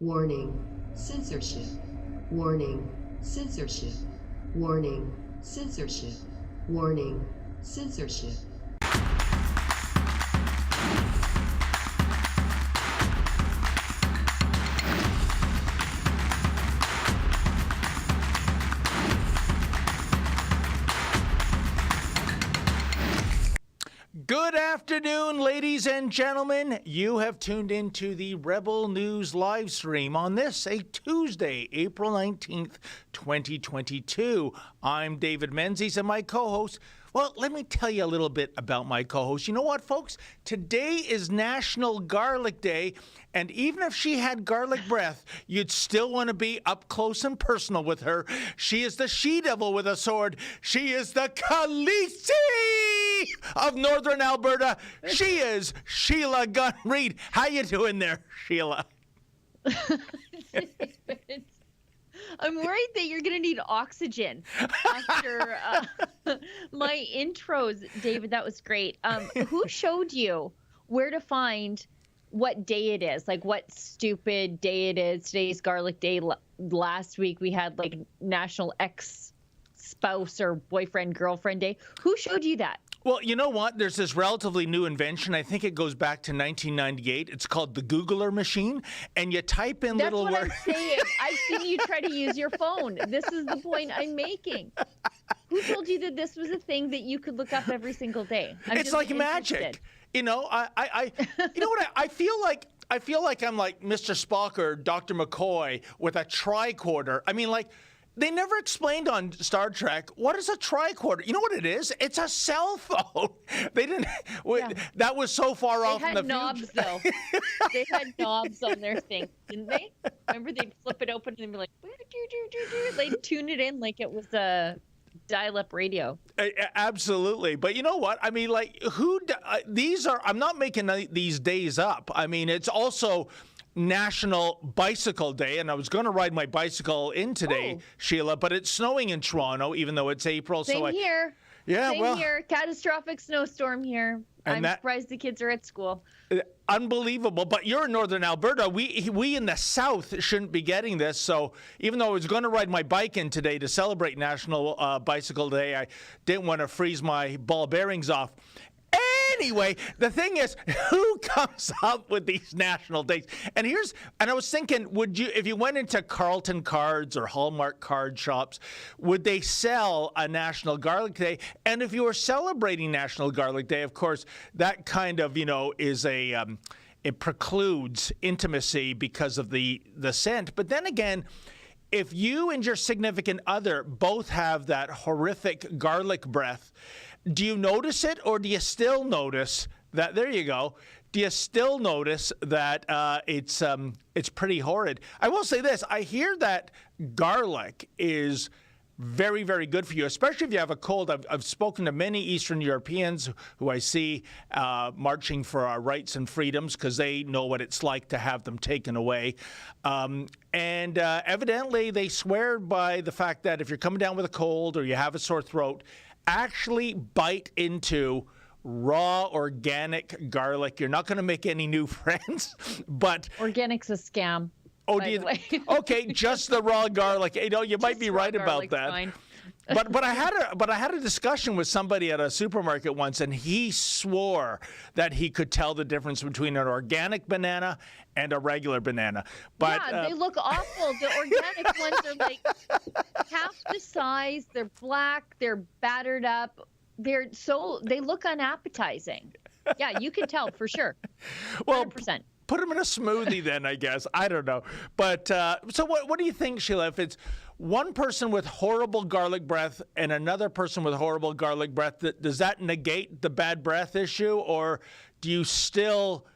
Warning, censorship. Warning, censorship. Warning, censorship. Warning, censorship. Good afternoon, ladies and gentlemen. You have tuned into the Rebel News live stream on this, a Tuesday, April 19th, 2022. I'm David Menzies, and my co-host, well, let me tell you a little bit about my co-host. You know what, folks? Today is National Garlic Day, and even if she had garlic breath, you'd still want to be up close and personal with her. She is the she-devil with a sword. She is the Khaleesi of Northern Alberta. She is Sheila Gunn Reid. How you doing there, Sheila? I'm worried that you're going to need oxygen after my intros, David. That was great. Who showed you where to find what day it is? Like what stupid day it is? Today's Garlic Day. Last week we had like National Ex-Spouse or Boyfriend Girlfriend Day. Who showed you that? Well, you know what? There's this relatively new invention. I think it goes back to 1998. It's called the Googler machine, and you type in little words. That's what I'm saying. I've seen you try to use your phone. This is the point I'm making. Who told you that this was a thing that you could look up every single day? It's like magic. You know, you know what? I feel like I'm like Mr. Spock or Dr. McCoy with a tricorder. I mean, like. They never explained on Star Trek what is a tricorder. You know what it is? It's a cell phone. They didn't. Yeah. That was so far off in the future. They had knobs, though. They had knobs on their thing, didn't they? Remember, they'd flip it open and be like, they'd tune it in like it was a dial-up radio. Absolutely. But you know what? I mean, like, these are. I'm not making these days up. I mean, it's also National Bicycle Day, and I was going to ride my bicycle in today, Sheila, but it's snowing in Toronto, even though it's April. Same here. Yeah, Same here. Catastrophic snowstorm here. I'm surprised the kids are at school. Unbelievable. But you're in Northern Alberta. We in the South shouldn't be getting this. So even though I was going to ride my bike in today to celebrate National Bicycle Day, I didn't want to freeze my ball bearings off. Anyway, the thing is, who comes up with these national dates? And I was thinking, if you went into Carlton Cards or Hallmark card shops, would they sell a National Garlic Day? And if you were celebrating National Garlic Day, of course, that kind of, is it precludes intimacy because of the scent. But then again, if you and your significant other both have that horrific garlic breath, do you notice it, or do you still notice that? There you go. Do you still notice that it's pretty horrid? I will say this: I hear that garlic is very, very good for you, especially if you have a cold. I've spoken to many Eastern Europeans who I see marching for our rights and freedoms because they know what it's like to have them taken away. And evidently, they swear by the fact that if you're coming down with a cold or you have a sore throat, actually bite into raw organic garlic. You're not going to make any new friends, but organic's a scam. Oh, okay, just the raw garlic. You might be right about that. Fine. but I had a discussion with somebody at a supermarket once, and he swore that he could tell the difference between an organic banana and a regular banana. But yeah, they look awful. The organic ones are like half the size. They're black. They're battered up. They look unappetizing. Yeah, you can tell for sure. 100%. Well, put them in a smoothie then, I guess. I don't know. But so what do you think, Sheila? If it's one person with horrible garlic breath and another person with horrible garlic breath, does that negate the bad breath issue, or do you still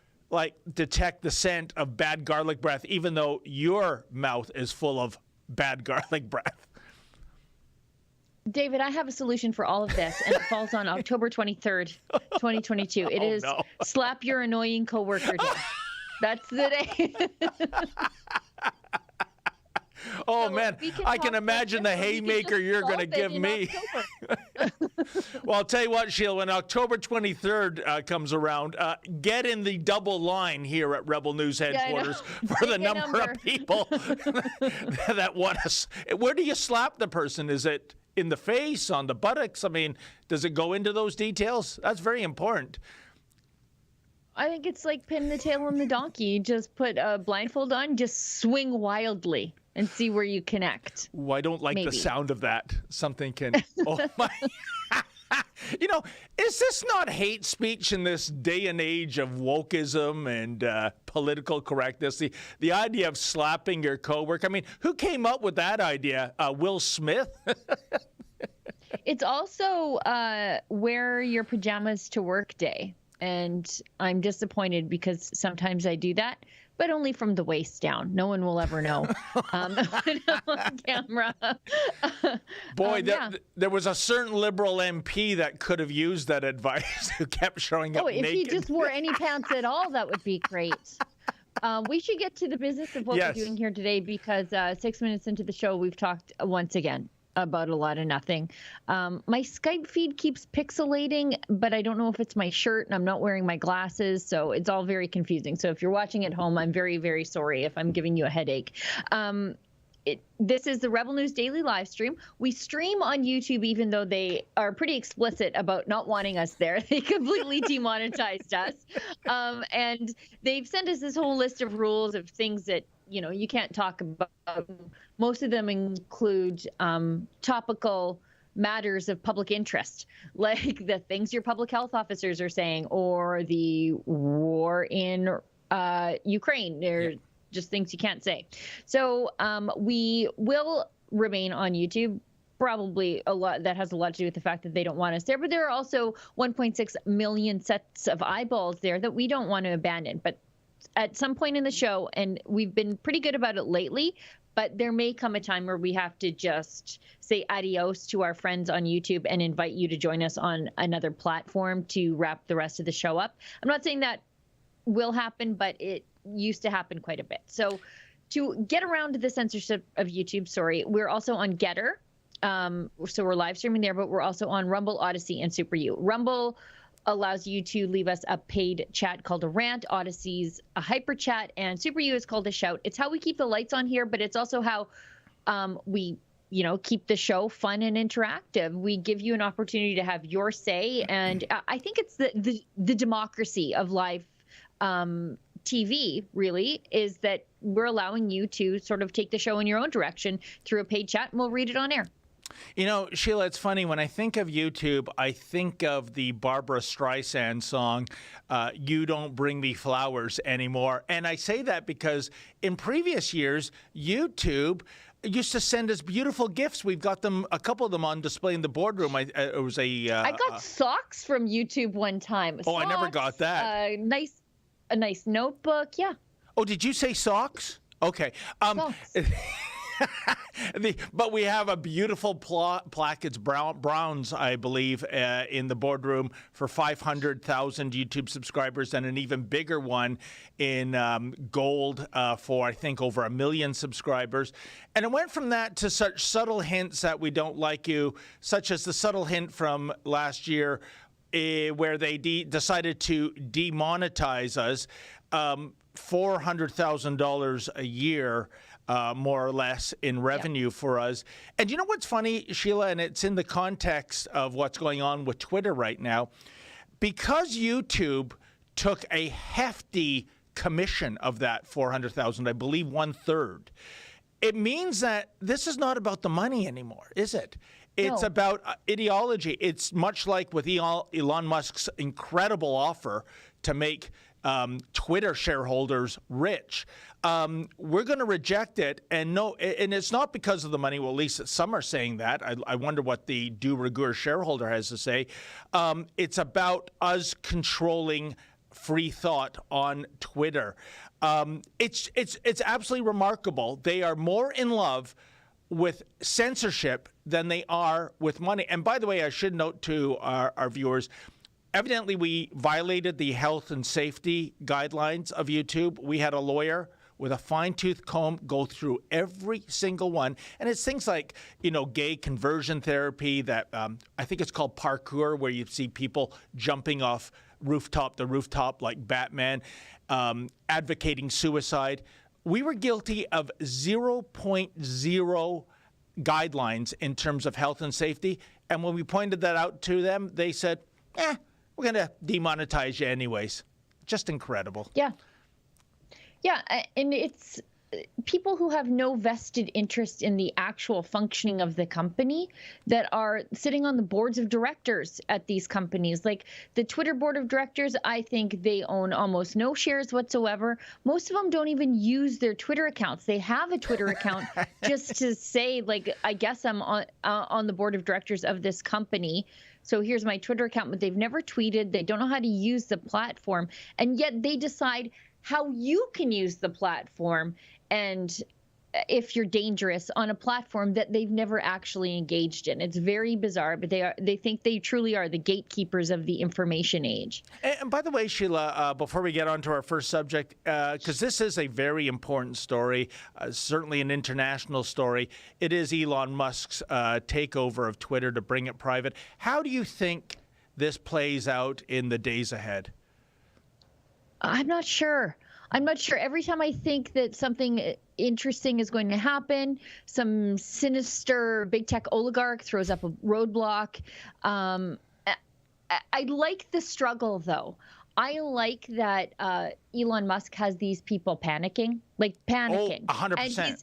detect the scent of bad garlic breath even though your mouth is full of bad garlic breath? David, I have a solution for all of this, and it falls on October 23rd, 2022. It is Slap Your Annoying Coworker Day. That's the day. Oh, man, I can imagine the haymaker you're going to give me. Well, I'll tell you what, Sheila, when October 23rd comes around, get in the double line here at Rebel News headquarters for the number of people that want us. Where do you slap the person? Is it in the face, on the buttocks? I mean, does it go into those details? That's very important. I think it's like pin the tail on the donkey. You just put a blindfold on, just swing wildly and see where you connect. Oh, I don't like the sound of that. Something can. Oh my. You know, is this not hate speech in this day and age of wokeism and political correctness? The idea of slapping your coworker. I mean, who came up with that idea? Will Smith? It's also wear your pajamas to work day. And I'm disappointed because sometimes I do that, but only from the waist down. No one will ever know on camera. Boy, there was a certain Liberal MP that could have used that advice who kept showing up naked. If he just wore any pants at all, that would be great. We should get to the business of what we're doing here today because 6 minutes into the show, we've talked once again about a lot of nothing. My Skype feed keeps pixelating, but I don't know if it's my shirt and I'm not wearing my glasses, so it's all very confusing. So if you're watching at home, I'm very, very sorry if I'm giving you a headache. This is the Rebel News Daily live stream. We stream on YouTube, even though they are pretty explicit about not wanting us there. They completely demonetized us. And they've sent us this whole list of rules of things that, you know, you can't talk about. Most of them include topical matters of public interest, like the things your public health officers are saying, or the war in Ukraine. They're just things you can't say. So we will remain on YouTube. Probably a lot that has a lot to do with the fact that they don't want us there. But there are also 1.6 million sets of eyeballs there that we don't want to abandon. But at some point in the show, and we've been pretty good about it lately, but there may come a time where we have to just say adios to our friends on YouTube and invite you to join us on another platform to wrap the rest of the show up. I'm not saying that will happen, but it used to happen quite a bit. So to get around the censorship of YouTube, we're also on Getter. So we're live streaming there, but we're also on Rumble, Odyssey, and Super U. Rumble allows you to leave us a paid chat called a rant. Odyssey's a hyper chat, and Super U is called a shout. It's how we keep the lights on here, but it's also how we, keep the show fun and interactive. We give you an opportunity to have your say, and I think it's the democracy of live TV, really, is that we're allowing you to sort of take the show in your own direction through a paid chat, and we'll read it on air. You know, Sheila, it's funny. When I think of YouTube, I think of the Barbara Streisand song, You Don't Bring Me Flowers Anymore. And I say that because in previous years, YouTube used to send us beautiful gifts. We've got them, a couple of them on display in the boardroom. I got socks from YouTube one time. Oh, I never got that. A nice notebook. Yeah. Oh, did you say socks? Okay. Socks. But we have a beautiful plaque. It's Browns, I believe, in the boardroom for 500,000 YouTube subscribers, and an even bigger one in gold for, I think, over 1 million subscribers. And it went from that to such subtle hints that we don't like you, such as the subtle hint from last year where they decided to demonetize us, $400,000 a year. More or less in revenue for us. And you know what's funny, Sheila, and it's in the context of what's going on with Twitter right now, because YouTube took a hefty commission of that 400,000, I believe 1/3, it means that this is not about the money anymore, is it? It's about ideology. It's much like with Elon Musk's incredible offer to make Twitter shareholders rich. We're going to reject it, and it's not because of the money. Well, at least some are saying that. I wonder what the de rigueur shareholder has to say. It's about us controlling free thought on Twitter. It's absolutely remarkable. They are more in love with censorship than they are with money. And by the way, I should note to our viewers, evidently we violated the health and safety guidelines of YouTube. We had a lawyer with a fine-tooth comb, go through every single one. And it's things like, gay conversion therapy that I think it's called parkour, where you see people jumping off rooftop to rooftop like Batman, advocating suicide. We were guilty of 0.0 guidelines in terms of health and safety. And when we pointed that out to them, they said, we're going to demonetize you anyways. Just incredible. Yeah. Yeah. And it's people who have no vested interest in the actual functioning of the company that are sitting on the boards of directors at these companies. Like the Twitter board of directors, I think they own almost no shares whatsoever. Most of them don't even use their Twitter accounts. They have a Twitter account just to say, like, I guess I'm on the board of directors of this company. So here's my Twitter account, but they've never tweeted. They don't know how to use the platform. And yet they decide how you can use the platform and if you're dangerous on a platform that they've never actually engaged in. It's very bizarre, but they think they truly are the gatekeepers of the information age. And by the way, Sheila, before we get on to our first subject, because this is a very important story, certainly an international story, it is Elon Musk's takeover of Twitter to bring it private. How do you think this plays out in the days ahead? I'm not sure. Every time I think that something interesting is going to happen, some sinister big tech oligarch throws up a roadblock. I like the struggle, though. I like that Elon Musk has these people panicking. Oh, 100%. And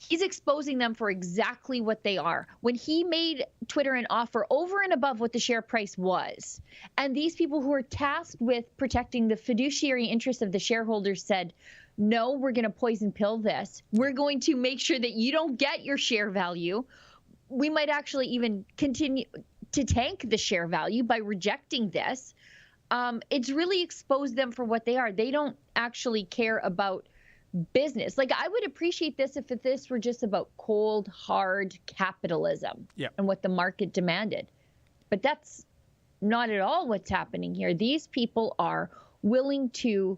he's exposing them for exactly what they are. When he made Twitter an offer over and above what the share price was, and these people who are tasked with protecting the fiduciary interests of the shareholders said, no, we're going to poison pill this. We're going to make sure that you don't get your share value. We might actually even continue to tank the share value by rejecting this. It's really exposed them for what they are. They don't actually care about business. Like, I would appreciate this if this were just about cold, hard capitalism and what the market demanded. But that's not at all what's happening here. These people are willing to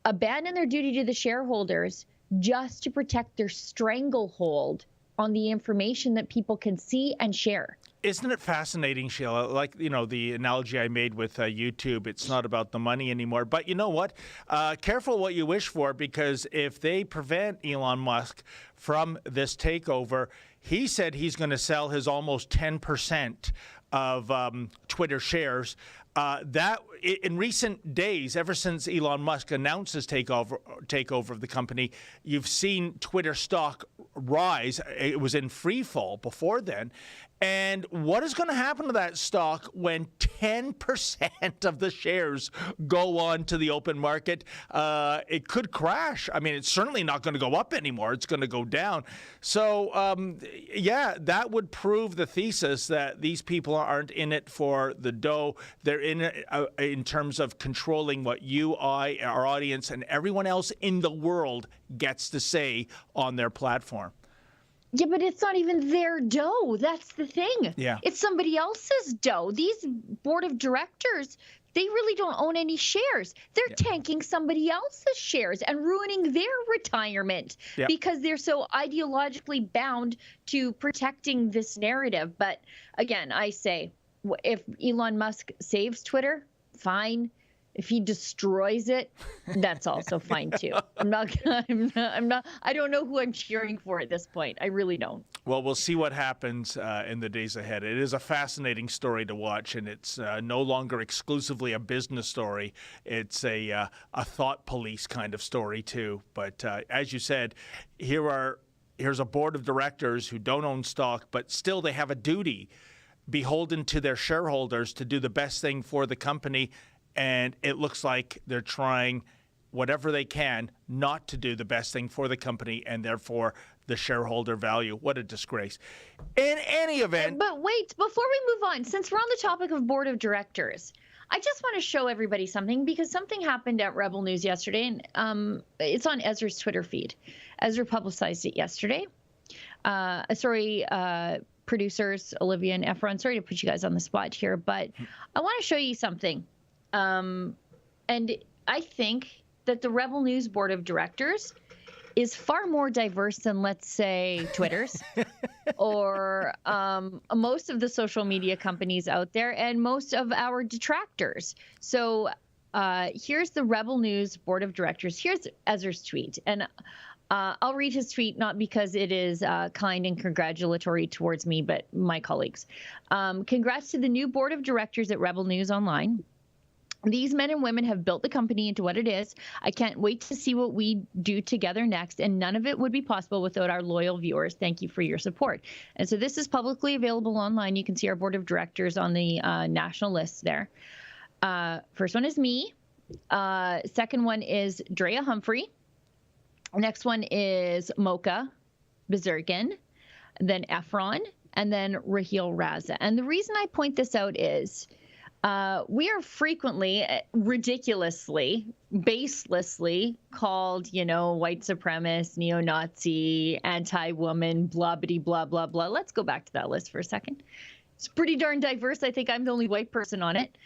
abandon their duty to the shareholders just to protect their stranglehold on the information that people can see and share. Isn't it fascinating, Sheila? Like, the analogy I made with YouTube, it's not about the money anymore. But you know what? Careful what you wish for, because if they prevent Elon Musk from this takeover, he said he's going to sell his almost 10% of Twitter shares. That in recent days, ever since Elon Musk announced his takeover of the company, you've seen Twitter stock rise. It was in free fall before then. And what is going to happen to that stock when 10% of the shares go on to the open market? It could crash. I mean, it's certainly not going to go up anymore. It's going to go down. So, that would prove the thesis that these people aren't in it for the dough. They're in it in terms of controlling what you, I, our audience, and everyone else in the world gets to say on their platform. Yeah, but it's not even their dough. That's the thing. Yeah. It's somebody else's dough. These board of directors, they really don't own any shares. They're tanking somebody else's shares and ruining their retirement because they're so ideologically bound to protecting this narrative. But again, I say, if Elon Musk saves Twitter, fine. If he destroys it, that's also fine too. I don't know who I'm cheering for at this point. I really don't. Well, we'll see what happens in the days ahead. It is a fascinating story to watch, and it's no longer exclusively a business story. It's a thought police kind of story too. But as you said, here's a board of directors who don't own stock, but still they have a duty beholden to their shareholders to do the best thing for the company. And it looks like they're trying whatever they can not to do the best thing for the company and therefore the shareholder value. What a disgrace. In any event. But wait, before we move on, since we're on the topic of board of directors, I just want to show everybody something because something happened at Rebel News yesterday, and it's on Ezra's Twitter feed. Ezra publicized it yesterday. Producers, Olivia and Efron, sorry to put you guys on the spot here, but I want to show you something. And I think that the Rebel News Board of Directors is far more diverse than, let's say, Twitter's or most of the social media companies out there and most of our detractors. So here's the Rebel News Board of Directors. Here's Ezra's tweet. And I'll read his tweet, not because it is kind and congratulatory towards me, but my colleagues. Congrats to the new Board of Directors at Rebel News Online. These men and women have built the company into what it is. I can't wait to see what we do together next, and none of it would be possible without our loyal viewers. Thank you for your support. And so this is publicly available online. You can see our board of directors on the national list there. First one is me. Second one is Drea Humphrey. Next one is Mocha Bezirgan, then Efron, and then Raheel Raza. And the reason I point this out is we are frequently, ridiculously, baselessly called, white supremacist, neo-Nazi, anti-woman, blah-bitty, blah, blah, blah. Let's go back to that list for a second. It's pretty darn diverse. I think I'm the only white person on it,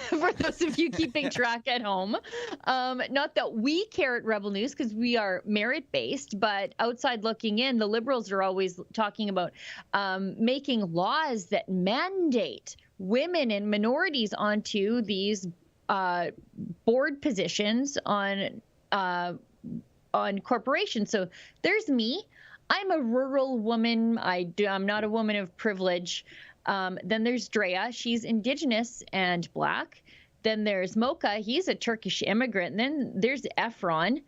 for those of you keeping track at home. Not that we care at Rebel News because we are merit-based, but outside looking in, the Liberals are always talking about making laws that mandate women and minorities onto these board positions on corporations. So there's me. I'm a rural woman. I'm not a woman of privilege. Then there's Drea. She's Indigenous and Black. Then there's Mocha. He's a Turkish immigrant. And then there's Efron.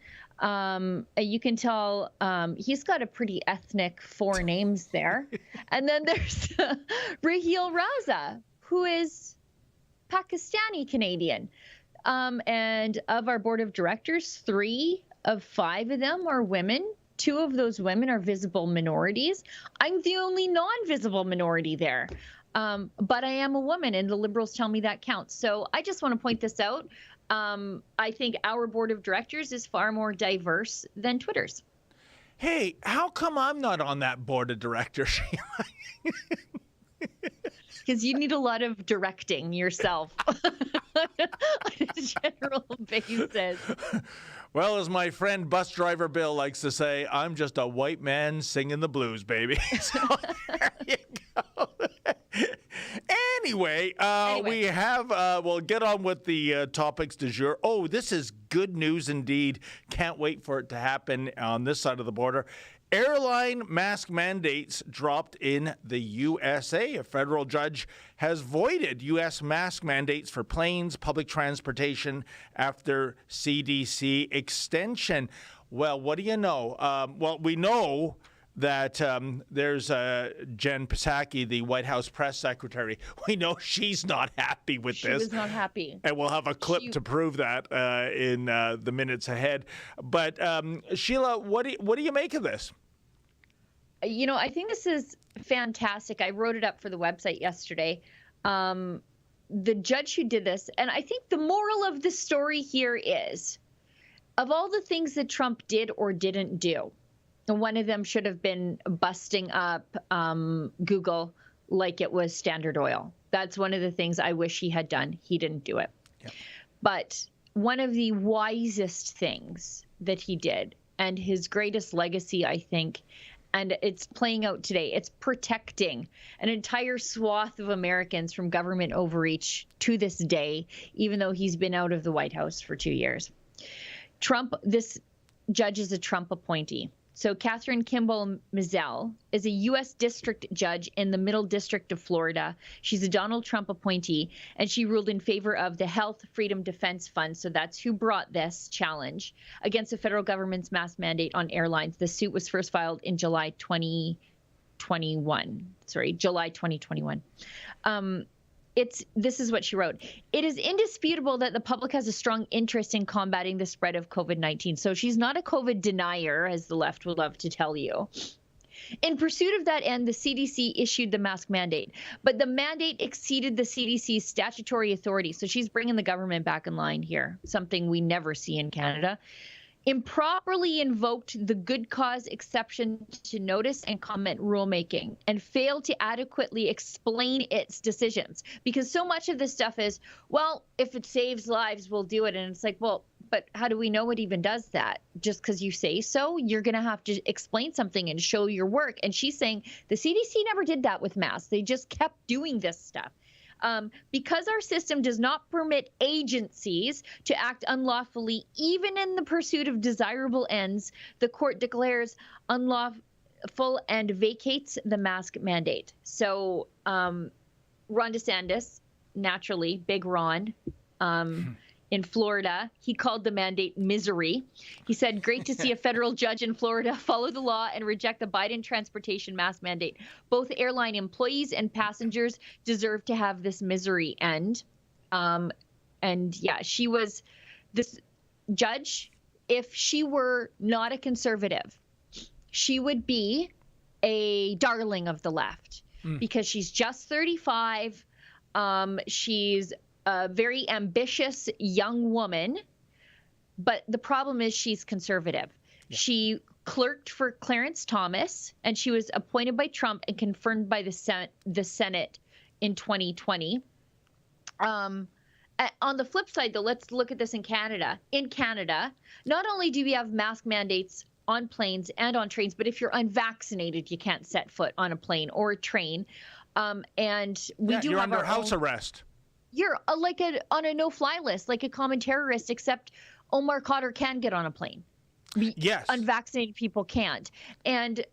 You can tell he's got a pretty ethnic four names there. And then there's Raheel Raza, who is Pakistani Canadian. And of our board of directors, 3 of 5 of them are women. 2 of those women are visible minorities. I'm the only non-visible minority there. But I am a woman, and the Liberals tell me that counts. So I just want to point this out. I think our board of directors is far more diverse than Twitter's. Hey, how come I'm not on that board of directors? Because you need a lot of directing yourself on a general basis. Well, as my friend bus driver Bill likes to say, I'm just a white man singing the blues, baby. So there you go. Anyway, we have, we'll get on with the topics du jour. Oh, this is good news indeed. Can't wait for it to happen on this side of the border. Airline mask mandates dropped in the USA. A federal judge has voided U.S. mask mandates for planes, public transportation after CDC extension. Well, what do you know? Well, we know that there's Jen Psaki, the White House press secretary. We know she's not happy with this. She was not happy. And we'll have a clip to prove that in the minutes ahead. But Sheila, what do you make of this? I think this is fantastic. I wrote it up for the website yesterday. The judge who did this, and I think the moral of the story here is, of all the things that Trump did or didn't do, one of them should have been busting up Google like it was Standard Oil. That's one of the things I wish he had done. He didn't do it. Yep. But one of the wisest things that he did, and his greatest legacy, I think, and it's playing out today, it's protecting an entire swath of Americans from government overreach to this day, even though he's been out of the White House for 2 years. This judge is a Trump appointee. So Catherine Kimball Mizell is a U.S. district judge in the Middle District of Florida. She's a Donald Trump appointee, and she ruled in favor of the Health Freedom Defense Fund. So that's who brought this challenge against the federal government's mask mandate on airlines. The suit was first filed in July 2021. This is what she wrote. It is indisputable that the public has a strong interest in combating the spread of COVID-19. So she's not a COVID denier, as the left would love to tell you. In pursuit of that end, the CDC issued the mask mandate, but the mandate exceeded the CDC's statutory authority. So she's bringing the government back in line here, something we never see in Canada. Improperly invoked the good cause exception to notice and comment rulemaking and failed to adequately explain its decisions. Because so much of this stuff is, well, if it saves lives, we'll do it. And it's like, well, but how do we know it even does that? Just because you say so, you're going to have to explain something and show your work. And she's saying the CDC never did that with masks. They just kept doing this stuff. Because our system does not permit agencies to act unlawfully, even in the pursuit of desirable ends, the court declares unlawful and vacates the mask mandate. So Ron DeSantis, naturally, big Ron, in Florida, he called the mandate misery. He said, great to see a federal judge in Florida follow the law and reject the Biden transportation mask mandate. Both airline employees and passengers deserve to have this misery end. And yeah, she was this judge. If she were not a conservative, she would be a darling of the left because she's just 35. She's a very ambitious young woman, but the problem is she's conservative. Yeah. She clerked for Clarence Thomas, and she was appointed by Trump and confirmed by the Senate in 2020. On the flip side, though, let's look at this in Canada. In Canada, not only do we have mask mandates on planes and on trains, but if you're unvaccinated, you can't set foot on a plane or a train. And we do you're have under our house own, arrest. You're on a no-fly list, like a common terrorist, except Omar Khadr can get on a plane. Yes. Unvaccinated people can't. And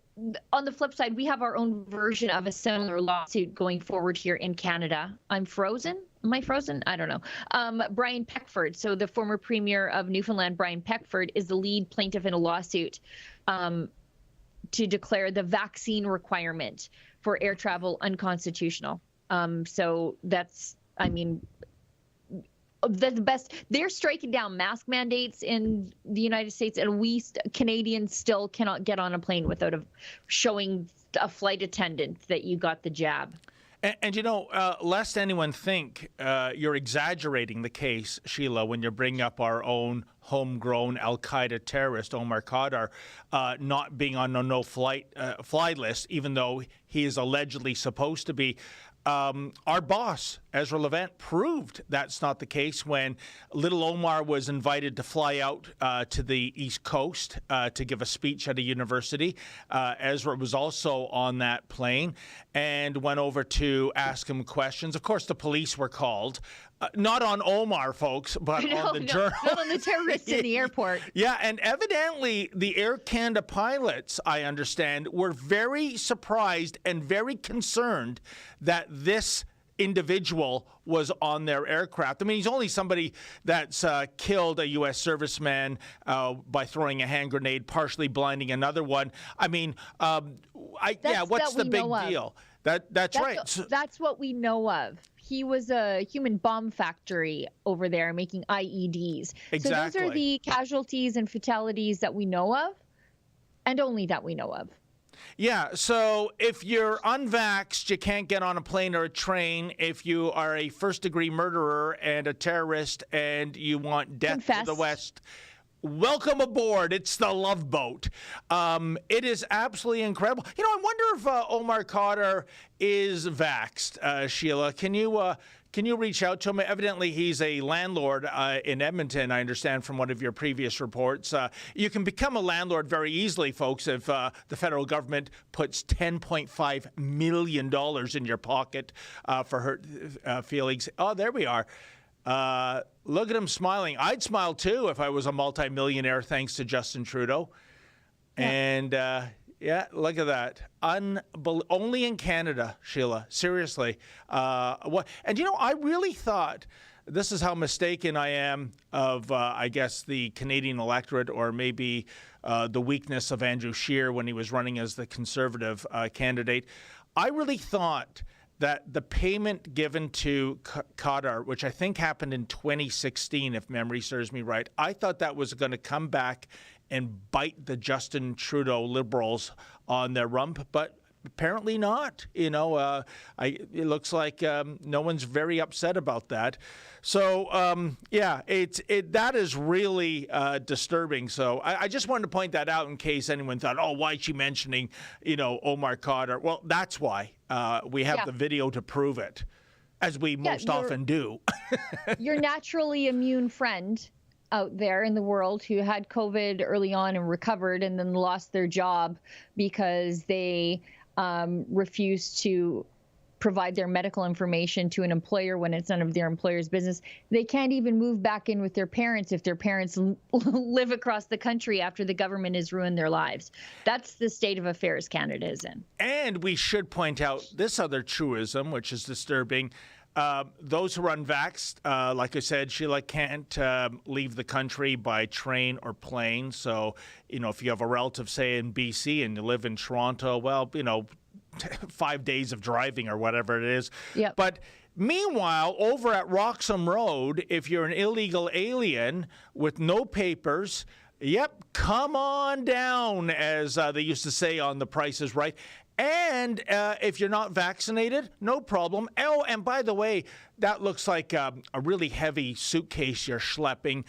on the flip side, we have our own version of a similar lawsuit going forward here in Canada. I'm frozen? Am I frozen? I don't know. Brian Peckford, so the former premier of Newfoundland, Brian Peckford, is the lead plaintiff in a lawsuit to declare the vaccine requirement for air travel unconstitutional. So that's, I mean, the best. They're striking down mask mandates in the United States, and we Canadians still cannot get on a plane without showing a flight attendant that you got the jab. And you know, lest anyone think you're exaggerating the case, Sheila, when you're bringing up our own homegrown Al-Qaeda terrorist, Omar Khadr, not being on a no-fly list, even though he is allegedly supposed to be. Our boss, Ezra Levant, proved that's not the case when little Omar was invited to fly out to the East Coast to give a speech at a university. Ezra was also on that plane and went over to ask him questions. Of course, the police were called. Not on Omar, folks, but on the journalist. Not on the terrorists in the airport. Yeah, and evidently the Air Canada pilots, I understand, were very surprised and very concerned that this individual was on their aircraft. I mean, he's only somebody that's killed a U.S. serviceman by throwing a hand grenade, partially blinding another one. I mean, what's the big deal? That's right. That's what we know of. He was a human bomb factory over there making IEDs. Exactly. So those are the casualties and fatalities that we know of, and only that we know of. Yeah, so if you're unvaxxed, you can't get on a plane or a train. If you are a first-degree murderer and a terrorist and you want death to the West, welcome aboard. It's the Love Boat. It is absolutely incredible. You know, I wonder if Omar Khadr is vaxxed, Sheila. Can you reach out to him? Evidently, he's a landlord in Edmonton, I understand from one of your previous reports. You can become a landlord very easily, folks, if the federal government puts $10.5 million in your pocket for hurt feelings. Oh, there we are. Look at him smiling. I'd smile too if I was a multimillionaire, thanks to Justin Trudeau. Yeah. And look at that. Only in Canada, Sheila. Seriously. And you know, I really thought this is how mistaken I am of, I guess, the Canadian electorate, or maybe the weakness of Andrew Scheer when he was running as the Conservative candidate. I really thought that the payment given to Khadr, which I think happened in 2016, if memory serves me right, I thought that was going to come back and bite the Justin Trudeau Liberals on their rump, but apparently not. You know, it looks like no one's very upset about that. So, that is really disturbing. So I just wanted to point that out in case anyone thought, oh, why is she mentioning, Omar Khadr? Well, that's why. We have the video to prove it, as we most often do. Your naturally immune friend out there in the world who had COVID early on and recovered and then lost their job because they refused to provide their medical information to an employer when it's none of their employer's business. They can't even move back in with their parents if their parents live across the country after the government has ruined their lives. That's the state of affairs Canada is in. And we should point out this other truism, which is disturbing. Those who are unvaxxed, like I said, Sheila, can't leave the country by train or plane. So, if you have a relative, say, in BC and you live in Toronto, well, 5 days of driving or whatever it is. Yep. But meanwhile, over at Roxham Road, if you're an illegal alien with no papers, yep, come on down, as they used to say on The Price is Right. And if you're not vaccinated, no problem. Oh, and by the way, that looks like a really heavy suitcase you're schlepping.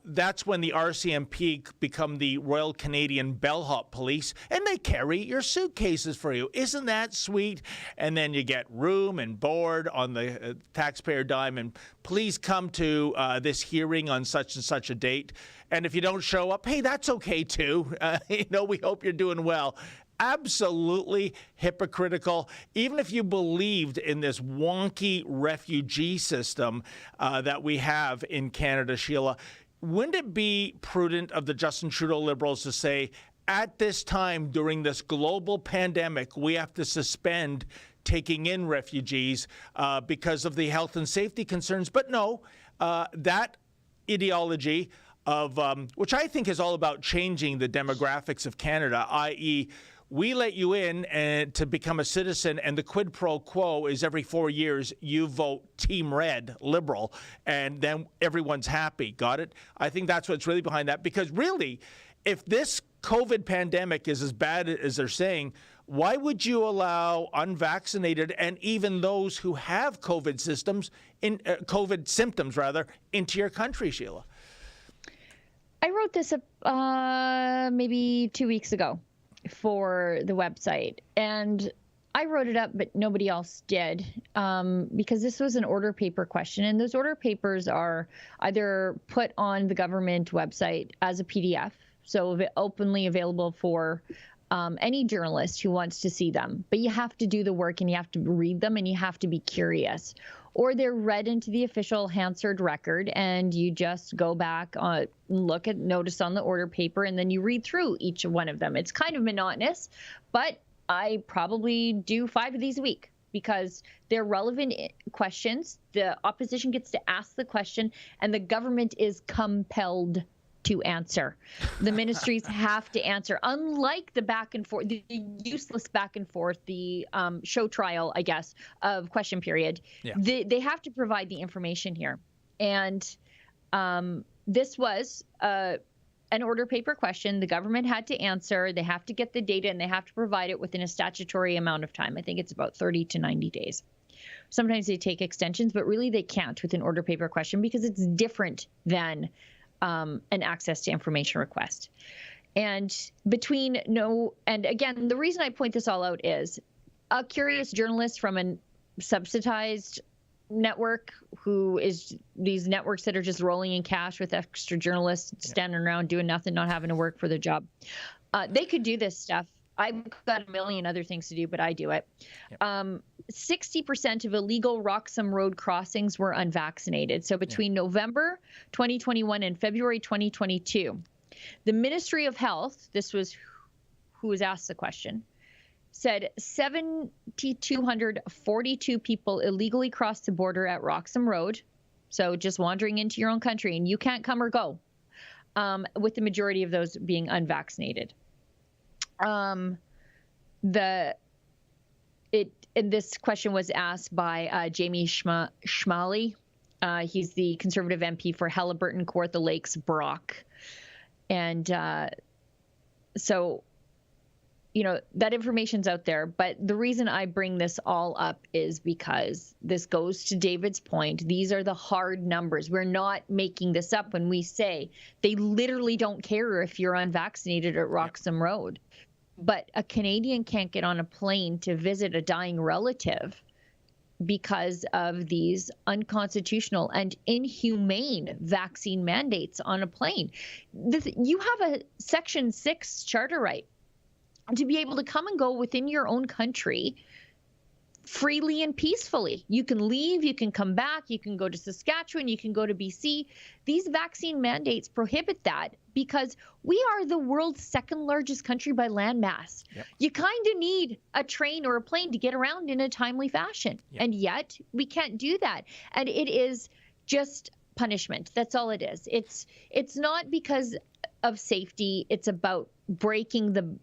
That's when the RCMP become the Royal Canadian Bellhop Police, and they carry your suitcases for you. Isn't that sweet? And then you get room and board on the taxpayer dime. And please come to this hearing on such and such a date. And if you don't show up, hey, that's okay too. We hope you're doing well. Absolutely hypocritical. Even if you believed in this wonky refugee system that we have in Canada, Sheila, wouldn't it be prudent of the Justin Trudeau Liberals to say, at this time during this global pandemic, we have to suspend taking in refugees because of the health and safety concerns? But no, that ideology of which I think is all about changing the demographics of Canada, i.e., we let you in and to become a citizen, and the quid pro quo is every 4 years you vote Team Red, Liberal, and then everyone's happy. Got it? I think that's what's really behind that. Because really, if this COVID pandemic is as bad as they're saying, why would you allow unvaccinated and even those who have COVID symptoms into your country, Sheila? I wrote this up maybe 2 weeks ago for the website, and I wrote it up, but nobody else did, because this was an order paper question, and those order papers are either put on the government website as a PDF, so openly available for any journalist who wants to see them, but you have to do the work and you have to read them and you have to be curious. Or they're read into the official Hansard record, and you just go back, look at notice on the order paper, and then you read through each one of them. It's kind of monotonous, but I probably do 5 of these a week because they're relevant questions. The opposition gets to ask the question, and the government is compelled to answer. The ministries have to answer. Unlike the back and forth, the useless back and forth, the show trial, I guess, of question period, yeah. They have to provide the information here. And this was an order paper question. The government had to answer. They have to get the data, and they have to provide it within a statutory amount of time. I think it's about 30 to 90 days. Sometimes they take extensions, but really they can't with an order paper question because it's different than an access to information request. And and again, the reason I point this all out is a curious journalist from a subsidized network who is these networks that are just rolling in cash with extra journalists standing around doing nothing, not having to work for their job. They could do this stuff. I've got a million other things to do, but I do it. 60% of illegal Roxham Road crossings were unvaccinated. So between November 2021 and February 2022, the Ministry of Health, this was who was asked the question, said 7,242 people illegally crossed the border at Roxham Road. So just wandering into your own country, and you can't come or go, with the majority of those being unvaccinated. And this question was asked by Jamie Schmally. He's the Conservative MP for Halliburton, Kawartha Lakes, Brock. And so, that information's out there. But the reason I bring this all up is because this goes to David's point. These are the hard numbers. We're not making this up when we say they literally don't care if you're unvaccinated at Roxham Road. But a Canadian can't get on a plane to visit a dying relative because of these unconstitutional and inhumane vaccine mandates on a plane. You have a Section 6 charter right to be able to come and go within your own country freely and peacefully. You can leave, you can come back, you can go to Saskatchewan, you can go to BC. These vaccine mandates prohibit that because we are the world's second largest country by land mass. Yep. You kind of need a train or a plane to get around in a timely fashion. Yep. And yet we can't do that. And it is just punishment. That's all it is. It's not because of safety. It's about breaking the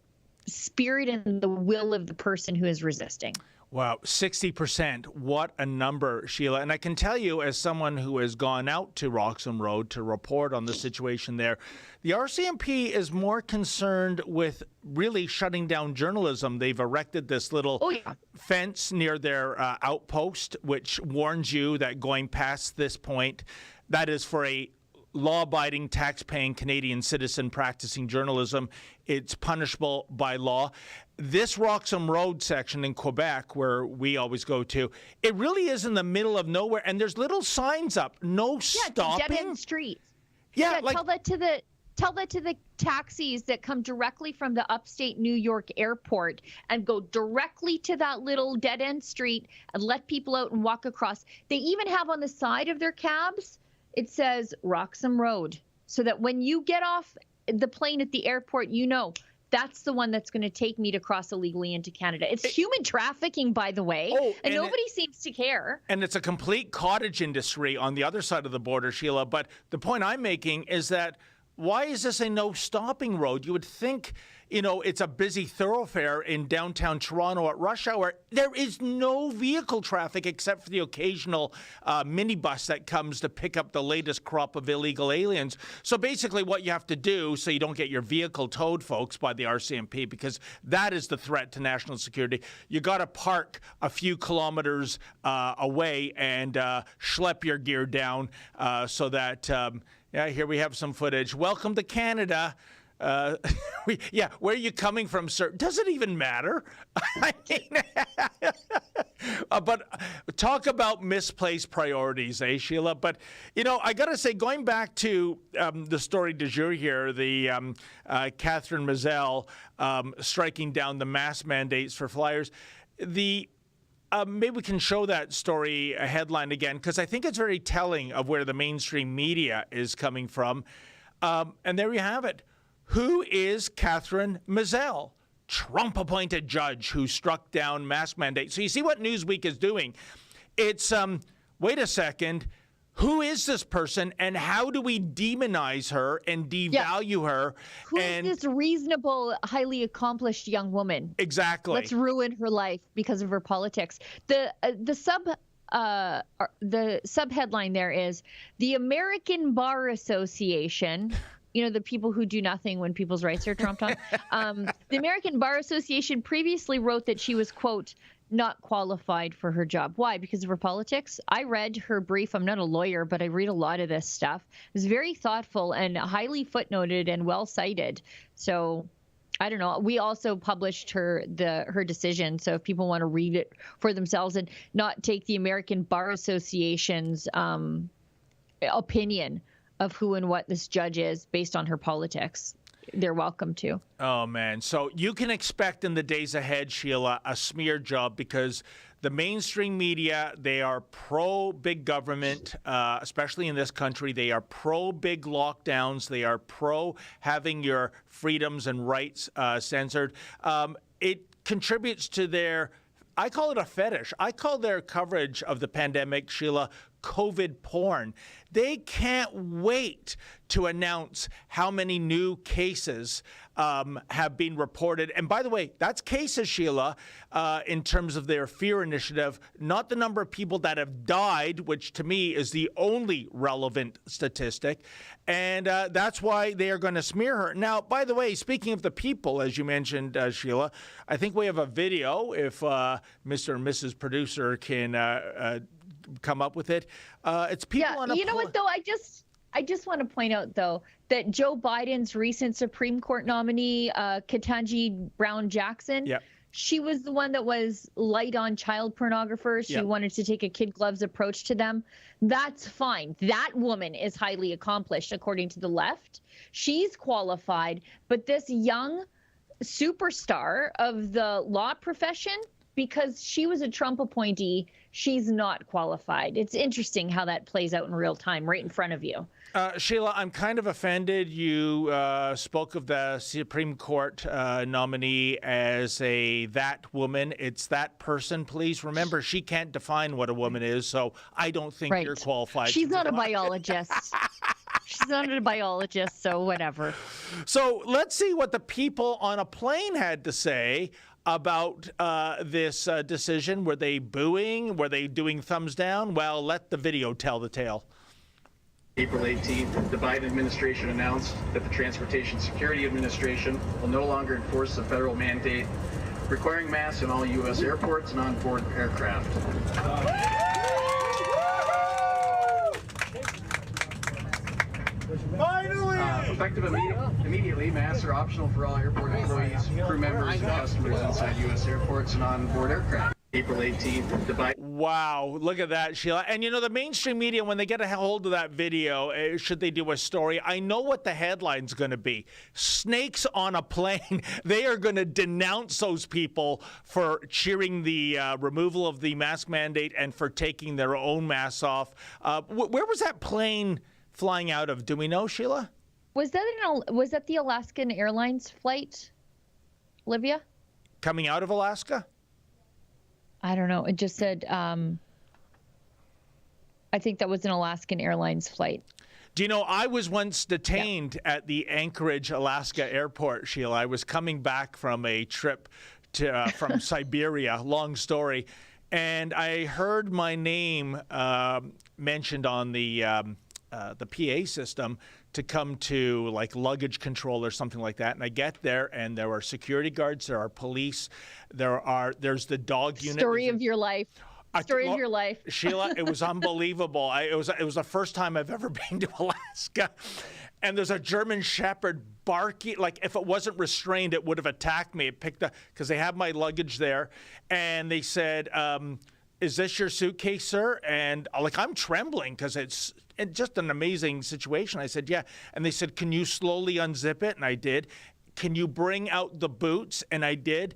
spirit and the will of the person who is resisting. Wow, 60%. What a number, Sheila. And I can tell you, as someone who has gone out to Roxham Road to report on the situation there, the RCMP is more concerned with really shutting down journalism. They've erected this little fence near their outpost, which warns you that going past this point, that is for a law-abiding, tax-paying Canadian citizen practicing journalism. It's punishable by law. This Roxham Road section in Quebec, where we always go to, it really is in the middle of nowhere, and there's little signs up, no stopping. Dead-end streets. Yeah, like, tell that to the taxis that come directly from the upstate New York airport and go directly to that little dead-end street and let people out and walk across. They even have on the side of their cabs, it says Roxham Road, so that when you get off the plane at the airport, you know that's the one that's going to take me to cross illegally into Canada. It's human trafficking, by the way, and nobody seems to care. And it's a complete cottage industry on the other side of the border, Sheila. But the point I'm making is that why is this a no stopping road? You would think, it's a busy thoroughfare in downtown Toronto at rush hour. There is no vehicle traffic except for the occasional minibus that comes to pick up the latest crop of illegal aliens. So basically what you have to do so you don't get your vehicle towed, folks, by the RCMP, because that is the threat to national security, you got to park a few kilometers away and schlep your gear down so that, here we have some footage. Welcome to Canada. Where are you coming from, sir? Does it even matter? I mean, but talk about misplaced priorities, Sheila? But, I got to say, going back to the story du jour here, the Catherine Mazel striking down the mask mandates for flyers, maybe we can show that story a headline again, because I think it's very telling of where the mainstream media is coming from. And there you have it. Who is Catherine Mazel? Trump-appointed judge who struck down mask mandates. So you see what Newsweek is doing. It's, wait a second, who is this person and how do we demonize her and devalue her? Who is this reasonable, highly accomplished young woman? Exactly. Let's ruin her life because of her politics. The sub-headline there is, the American Bar Association... the people who do nothing when people's rights are trumped on. The American Bar Association previously wrote that she was, quote, not qualified for her job. Why? Because of her politics? I read her brief. I'm not a lawyer, but I read a lot of this stuff. It was very thoughtful and highly footnoted and well cited. So I don't know. We also published her decision. So if people want to read it for themselves and not take the American Bar Association's opinion of who and what this judge is based on her politics, they're welcome to. Oh, man. So you can expect in the days ahead, Sheila, a smear job, because the mainstream media, they are pro-big government, especially in this country. They are pro-big lockdowns. They are pro-having your freedoms and rights censored. It contributes to their, I call it a fetish. I call their coverage of the pandemic, Sheila, COVID porn. They can't wait to announce how many new cases have been reported. And by the way, that's cases, Sheila, in terms of their fear initiative, not the number of people that have died, which to me is the only relevant statistic. And that's why they are going to smear her. Now, by the way, speaking of the people, as you mentioned, Sheila, I think we have a video, if Mr. and Mrs. Producer can come up with it. It's people on a... You know what, though? I just want to point out, though, that Joe Biden's recent Supreme Court nominee, Ketanji Brown Jackson, She was the one that was light on child pornographers. She wanted to take a kid gloves approach to them. That's fine. That woman is highly accomplished, according to the left. She's qualified. But this young superstar of the law profession, because she was a Trump appointee, she's not qualified. It's interesting how that plays out in real time, right in front of you. Sheila, I'm kind of offended you spoke of the Supreme Court nominee as that woman. It's that person. Please remember, she can't define what a woman is, so I don't think you're qualified. She's not a biologist. She's not a biologist, so whatever. So let's see what the people on a plane had to say about this decision. Were they booing? Were they doing thumbs down? Well, let the video tell the tale. April 18th, the Biden administration announced that the Transportation Security Administration will no longer enforce the federal mandate requiring masks in all U.S. airports and on-board aircraft. Finally! Effective immediately, masks are optional for all airport employees, crew members, and customers inside U.S. airports and on-board aircraft. April 18th, the Biden... Wow, look at that, Sheila. And you know, the mainstream media, when they get a hold of that video, should they do a story, I know what the headline's going to be. Snakes on a plane. They are going to denounce those people for cheering the removal of the mask mandate and for taking their own masks off. Where was that plane flying out of? Do we know, Sheila? Was that the Alaskan Airlines flight, Olivia? Coming out of Alaska? I don't know. It just said, I think that was an Alaskan Airlines flight. Do you know, I was once detained at the Anchorage, Alaska airport, Sheila. I was coming back from a trip from Siberia, long story, and I heard my name mentioned on the PA system to come to like luggage control or something like that. And I get there and there are security guards, there are police, there's the dog unit. Story of your life. Story of your life. Sheila, it was unbelievable. It was the first time I've ever been to Alaska. And there's a German Shepherd barking, like if it wasn't restrained, it would have attacked me. It picked up, because they have my luggage there. And they said, is this your suitcase, sir? And like, I'm trembling because it's just an amazing situation. I said, yeah. And they said, can you slowly unzip it? And I did. Can you bring out the boots? And I did.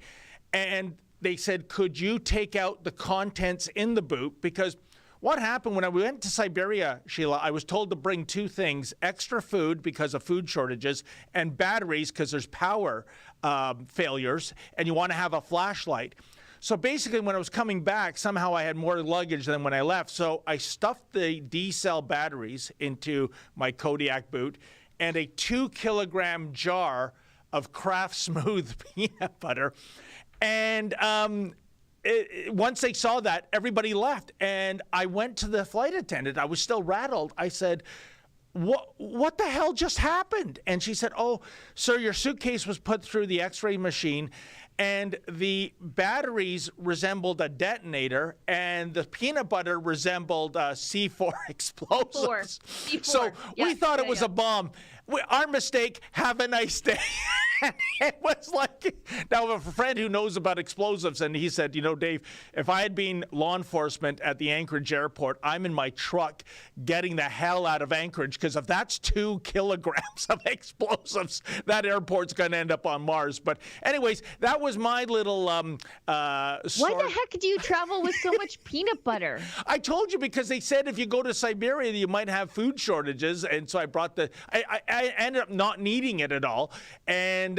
And they said, could you take out the contents in the boot? Because what happened when I went to Siberia, Sheila, I was told to bring two things: extra food because of food shortages, and batteries because there's power failures, and you want to have a flashlight. So basically, when I was coming back, somehow I had more luggage than when I left. So I stuffed the D-cell batteries into my Kodiak boot and a 2-kilogram jar of Kraft Smooth peanut butter. And once they saw that, everybody left. And I went to the flight attendant. I was still rattled. I said, what the hell just happened? And she said, oh, sir, your suitcase was put through the X-ray machine, and the batteries resembled a detonator, and the peanut butter resembled C4 explosives. C4. So we thought it was a bomb. Our mistake. Have a nice day. It was like, now a friend who knows about explosives, and he said, you know, Dave, if I had been law enforcement at the Anchorage airport, I'm in my truck getting the hell out of Anchorage, because if that's 2 kilograms of explosives, that airport's going to end up on Mars. But anyways, that was my little Why the heck do you travel with so much peanut butter? I told you, because they said if you go to Siberia, you might have food shortages. And so I brought I ended up not needing it at all. And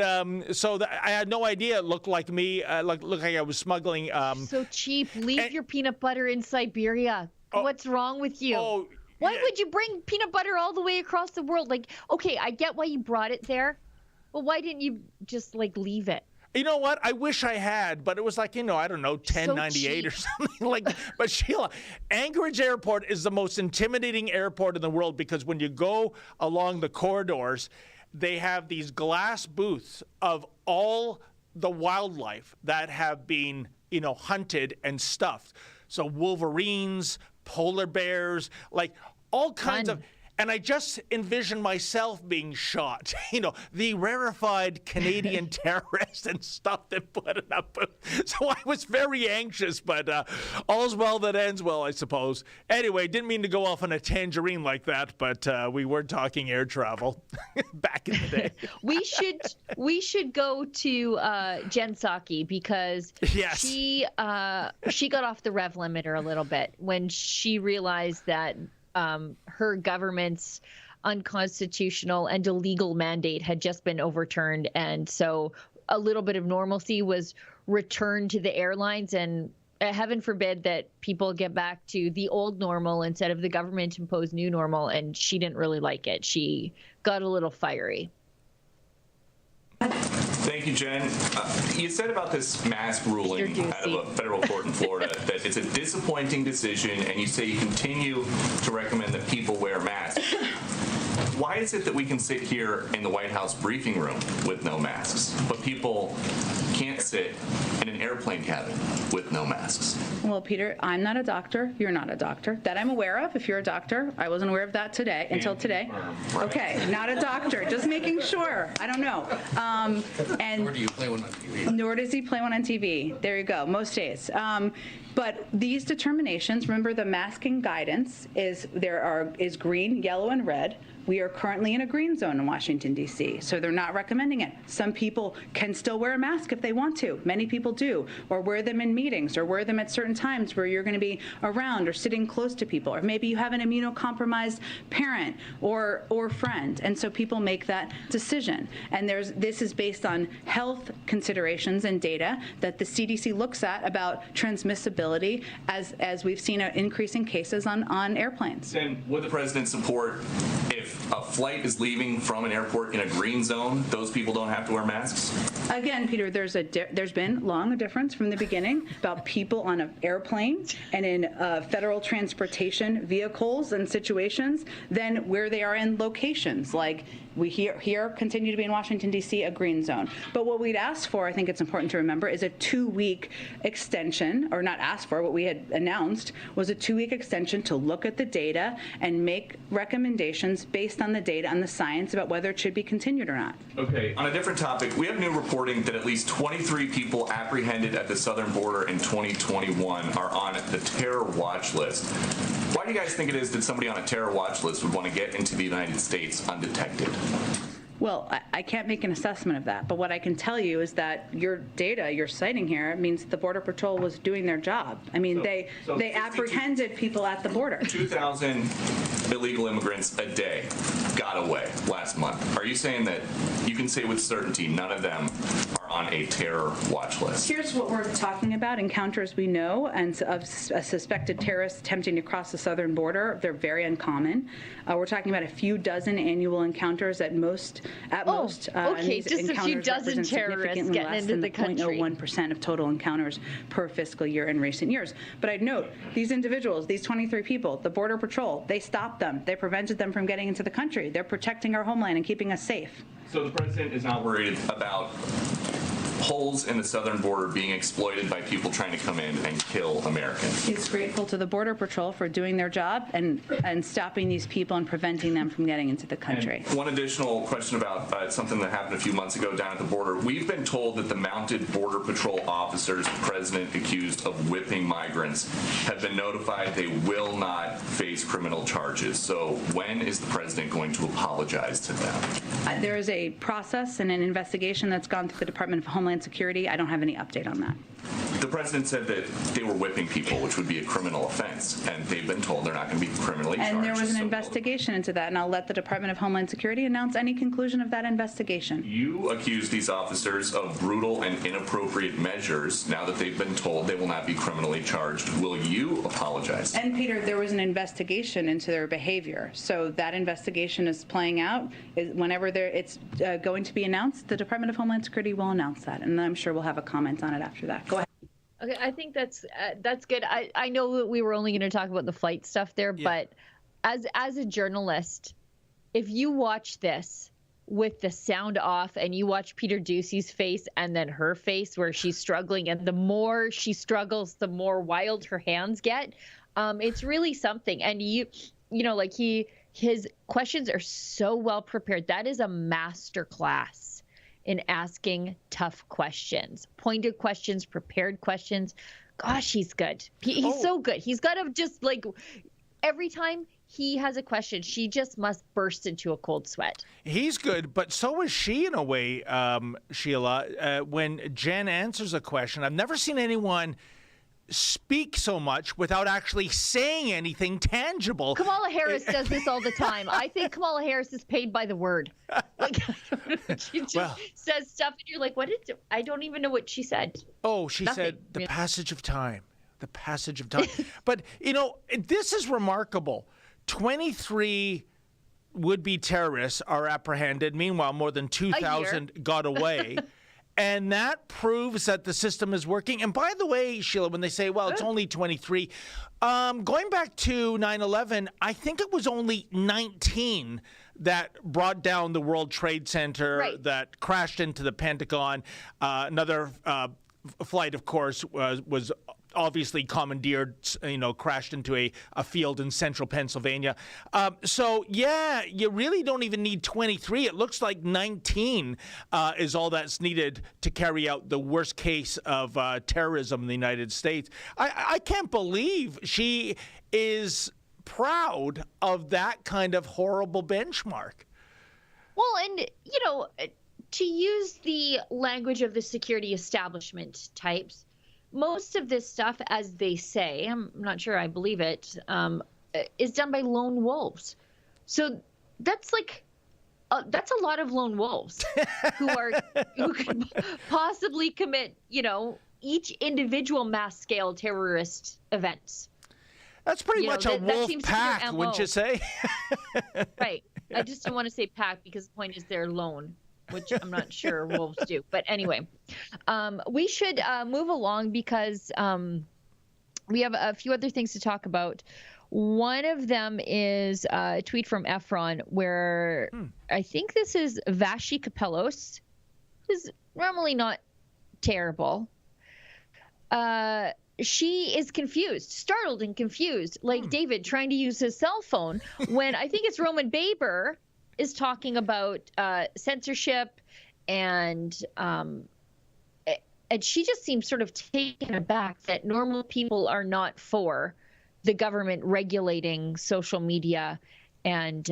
so I had no idea. It looked like me, looked like I was smuggling. So cheap. Leave your peanut butter in Siberia. What's wrong with you? Why would you bring peanut butter all the way across the world? Like, okay, I get why you brought it there, but why didn't you just like leave it? You know what? I wish I had, but it was like, you know, I don't know, $10.98 or something like that. But Sheila, Anchorage Airport is the most intimidating airport in the world, because when you go along the corridors, they have these glass booths of all the wildlife that have been, you know, hunted and stuffed. So wolverines, polar bears, like all kinds of. And I just envisioned myself being shot, the rarefied Canadian terrorist and stuff that put it up. So I was very anxious, but all's well that ends well, I suppose. Anyway, didn't mean to go off on a tangerine like that, but we were talking air travel back in the day. We should go to Jen Psaki because yes. she got off the rev limiter a little bit when she realized that her government's unconstitutional and illegal mandate had just been overturned. And so a little bit of normalcy was returned to the airlines, and heaven forbid that people get back to the old normal instead of the government imposed new normal. And she didn't really like it. She got a little fiery. Thank you, Jen. You said about this mask ruling out of a federal court in Florida that it's a disappointing decision, and you say you continue to recommend that people wear masks. Why is it that we can sit here in the White House briefing room with no masks, but people can't sit in an airplane cabin with no masks? Well, Peter, I'm not a doctor. You're not a doctor. That I'm aware of. If you're a doctor, I wasn't aware of that today until today. Right. Okay, not a doctor. Just making sure. I don't know. And nor do you play one on TV. Nor does he play one on TV. There you go. Most days. But these determinations, remember the masking guidance is green, yellow, and red. We are currently in a green zone in Washington, D.C., so they're not recommending it. Some people can still wear a mask if they want to. Many people do, or wear them in meetings, or wear them at certain times where you're going to be around or sitting close to people, or maybe you have an immunocompromised parent or friend, and so people make that decision. And this is based on health considerations and data that the CDC looks at about transmissibility as we've seen an increase in cases on airplanes. Then would the president support if a flight is leaving from an airport in a green zone, those people don't have to wear masks? Again, Peter, there's been long a difference from the beginning about people on an airplane and in federal transportation vehicles and situations than where they are in locations. Like we here continue to be in Washington, D.C., a green zone. But what we'd asked for, I think it's important to remember, is a 2-week extension, or not asked for, what we had announced was a 2-week extension to look at the data and make recommendations based on the data and the science about whether it should be continued or not. Okay, on a different topic, we have new reporting that at least 23 people apprehended at the southern border in 2021 are on the terror watch list. Why do you guys think it is that somebody on a terror watch list would want to get into the United States undetected? Well, I can't make an assessment of that, but what I can tell you is that your data you're citing here means the Border Patrol was doing their job. I mean, they apprehended people at the border. 2,000 illegal immigrants a day got away last month. Are you saying that you can say with certainty none of them are on a terror watch list? Here's what we're talking about: encounters we know and of a suspected terrorist attempting to cross the southern border. They're very uncommon. We're talking about a few dozen annual encounters at most. Okay, just a few dozen terrorists getting into the country. 0.01% of total encounters per fiscal year in recent years. But I'd note, these individuals, these 23 people, the Border Patrol, they stopped them. They prevented them from getting into the country. They're protecting our homeland and keeping us safe. So the president is not worried about holes in the southern border being exploited by people trying to come in and kill Americans. He's grateful to the Border Patrol for doing their job and stopping these people and preventing them from getting into the country. And one additional question about something that happened a few months ago down at the border. We've been told that the mounted Border Patrol officers the president accused of whipping migrants have been notified they will not face criminal charges. So when is the president going to apologize to them? There is a process and an investigation that's gone through the Department of Homeland Security. I don't have any update on that. The president said that they were whipping people, which would be a criminal offense, and they've been told they're not going to be criminally charged. And there was an investigation into that, and I'll let the Department of Homeland Security announce any conclusion of that investigation. You accuse these officers of brutal and inappropriate measures now that they've been told they will not be criminally charged. Will you apologize? And Peter, there was an investigation into their behavior, so that investigation is playing out. Whenever it's going to be announced, the Department of Homeland Security will announce that, and I'm sure we'll have a comment on it after that. Go ahead. Okay, I think that's good. I know that we were only going to talk about the flight stuff there, but as a journalist, if you watch this with the sound off and you watch Peter Ducey's face and then her face where she's struggling, and the more she struggles, the more wild her hands get, it's really something. And you know, like he His questions are so well prepared. That is a master class in asking tough questions, pointed questions, prepared questions. Gosh, he's good. He's so good. He's got to just like every time he has a question, she just must burst into a cold sweat. He's good, but so is she in a way, Sheila. When Jen answers a question, I've never seen anyone speak so much without actually saying anything tangible. Kamala Harris does this all the time. I think Kamala Harris is paid by the word. Like, she just says stuff, and you're like, "What is it? I don't even know what she said." Oh, she said the passage of time. The passage of time. But, you know, this is remarkable. 23 would-be terrorists are apprehended. Meanwhile, more than 2,000 got away. And that proves that the system is working. And by the way, Sheila, when they say, well, it's only 23, going back to 9/11, I think it was only 19 that brought down the World Trade Center, that crashed into the Pentagon. Another flight, of course, was obviously commandeered, crashed into a field in central Pennsylvania. So, yeah, you really don't even need 23. It looks like 19 is all that's needed to carry out the worst case of terrorism in the United States. I can't believe she is proud of that kind of horrible benchmark. Well, and, to use the language of the security establishment types, most of this stuff, as they say, I'm not sure I believe it, is done by lone wolves. So that's like, that's a lot of lone wolves who could possibly commit, each individual mass scale terrorist events. That's pretty much a wolf pack, wouldn't you say? Right. I just don't want to say pack because the point is they're lone, which I'm not sure wolves do. But anyway, we should move along because we have a few other things to talk about. One of them is a tweet from Efron where I think this is Vashi Kapelos, who's normally not terrible. She is confused, startled and confused, like David trying to use his cell phone when I think it's Roman Baber is talking about censorship and she just seems sort of taken aback that normal people are not for the government regulating social media, and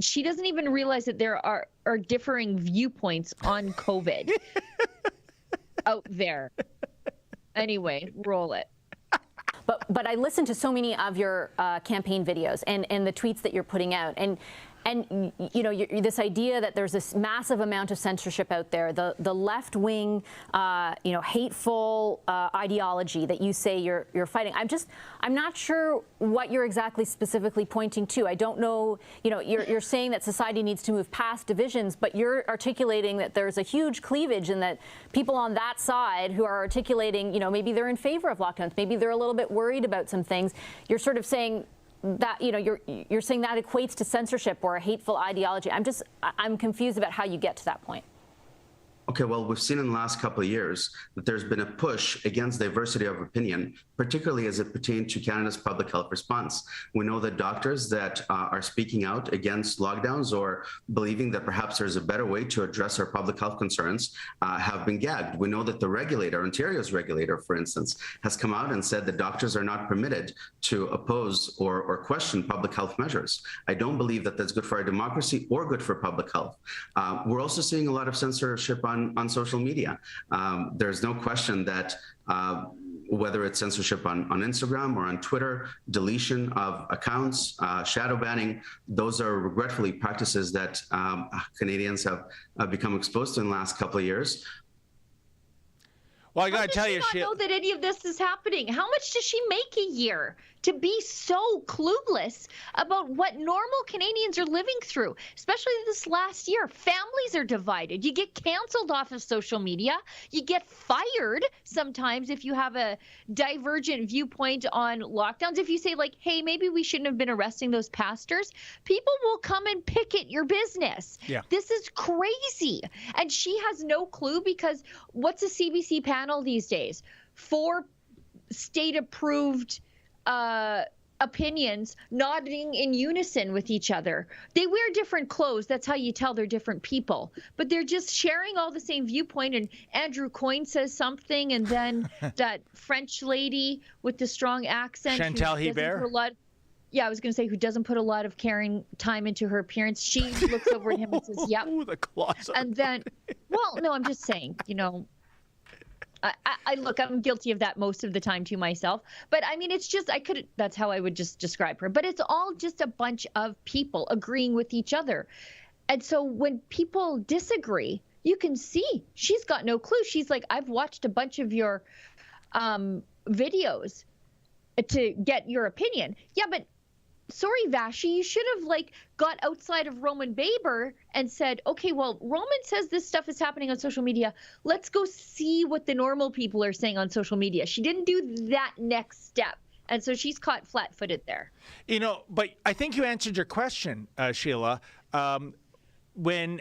she doesn't even realize that there are differing viewpoints on COVID out there. Anyway, roll it. But I listened to so many of your campaign videos and the tweets that you're putting out, and this idea that there's this massive amount of censorship out there, the left-wing, hateful ideology that you say you're fighting. I'm not sure what you're exactly specifically pointing to. I don't know. You're saying that society needs to move past divisions, but you're articulating that there's a huge cleavage and that people on that side who are articulating, maybe they're in favor of lockdowns, maybe they're a little bit worried about some things. You're sort of saying that you're saying that equates to censorship or a hateful ideology. I'm confused about how you get to that point. Okay, well, we've seen in the last couple of years that there's been a push against diversity of opinion, particularly as it pertains to Canada's public health response. We know that doctors that are speaking out against lockdowns or believing that perhaps there's a better way to address our public health concerns have been gagged. We know that the regulator, Ontario's regulator, for instance, has come out and said that doctors are not permitted to oppose or question public health measures. I don't believe that that's good for our democracy or good for public health. We're also seeing a lot of censorship on social media. There's no question that whether it's censorship on Instagram or on Twitter, deletion of accounts, shadow banning, those are regretfully practices that Canadians have become exposed to in the last couple of years. Well, I got to tell you, How does she not know that any of this is happening? How much does she make a year to be so clueless about what normal Canadians are living through, especially this last year? Families are divided. You get canceled off of social media. You get fired sometimes if you have a divergent viewpoint on lockdowns. If you say, like, hey, maybe we shouldn't have been arresting those pastors, people will come and picket your business. Yeah. This is crazy. And she has no clue because what's a CBC panel these days? 4 state-approved opinions nodding in unison with each other. They wear different clothes. That's how you tell they're different people. But they're just sharing all the same viewpoint. And Andrew Coyne says something, and then that French lady with the strong accent. Chantal Hebert? Yeah, I was going to say, who doesn't put a lot of caring time into her appearance. She looks over at him and says, yep. Ooh, the closet. And then, well, no, I'm just saying, I look, I'm guilty of that most of the time to myself. But I mean, it's just, that's how I would just describe her. But it's all just a bunch of people agreeing with each other. And so when people disagree, you can see she's got no clue. She's like, I've watched a bunch of your videos to get your opinion. Yeah, but sorry, Vashi, you should have got outside of Roman Baber and said, okay, well, Roman says this stuff is happening on social media. Let's go see what the normal people are saying on social media. She didn't do that next step. And so she's caught flat-footed there. But I think you answered your question, Sheila. When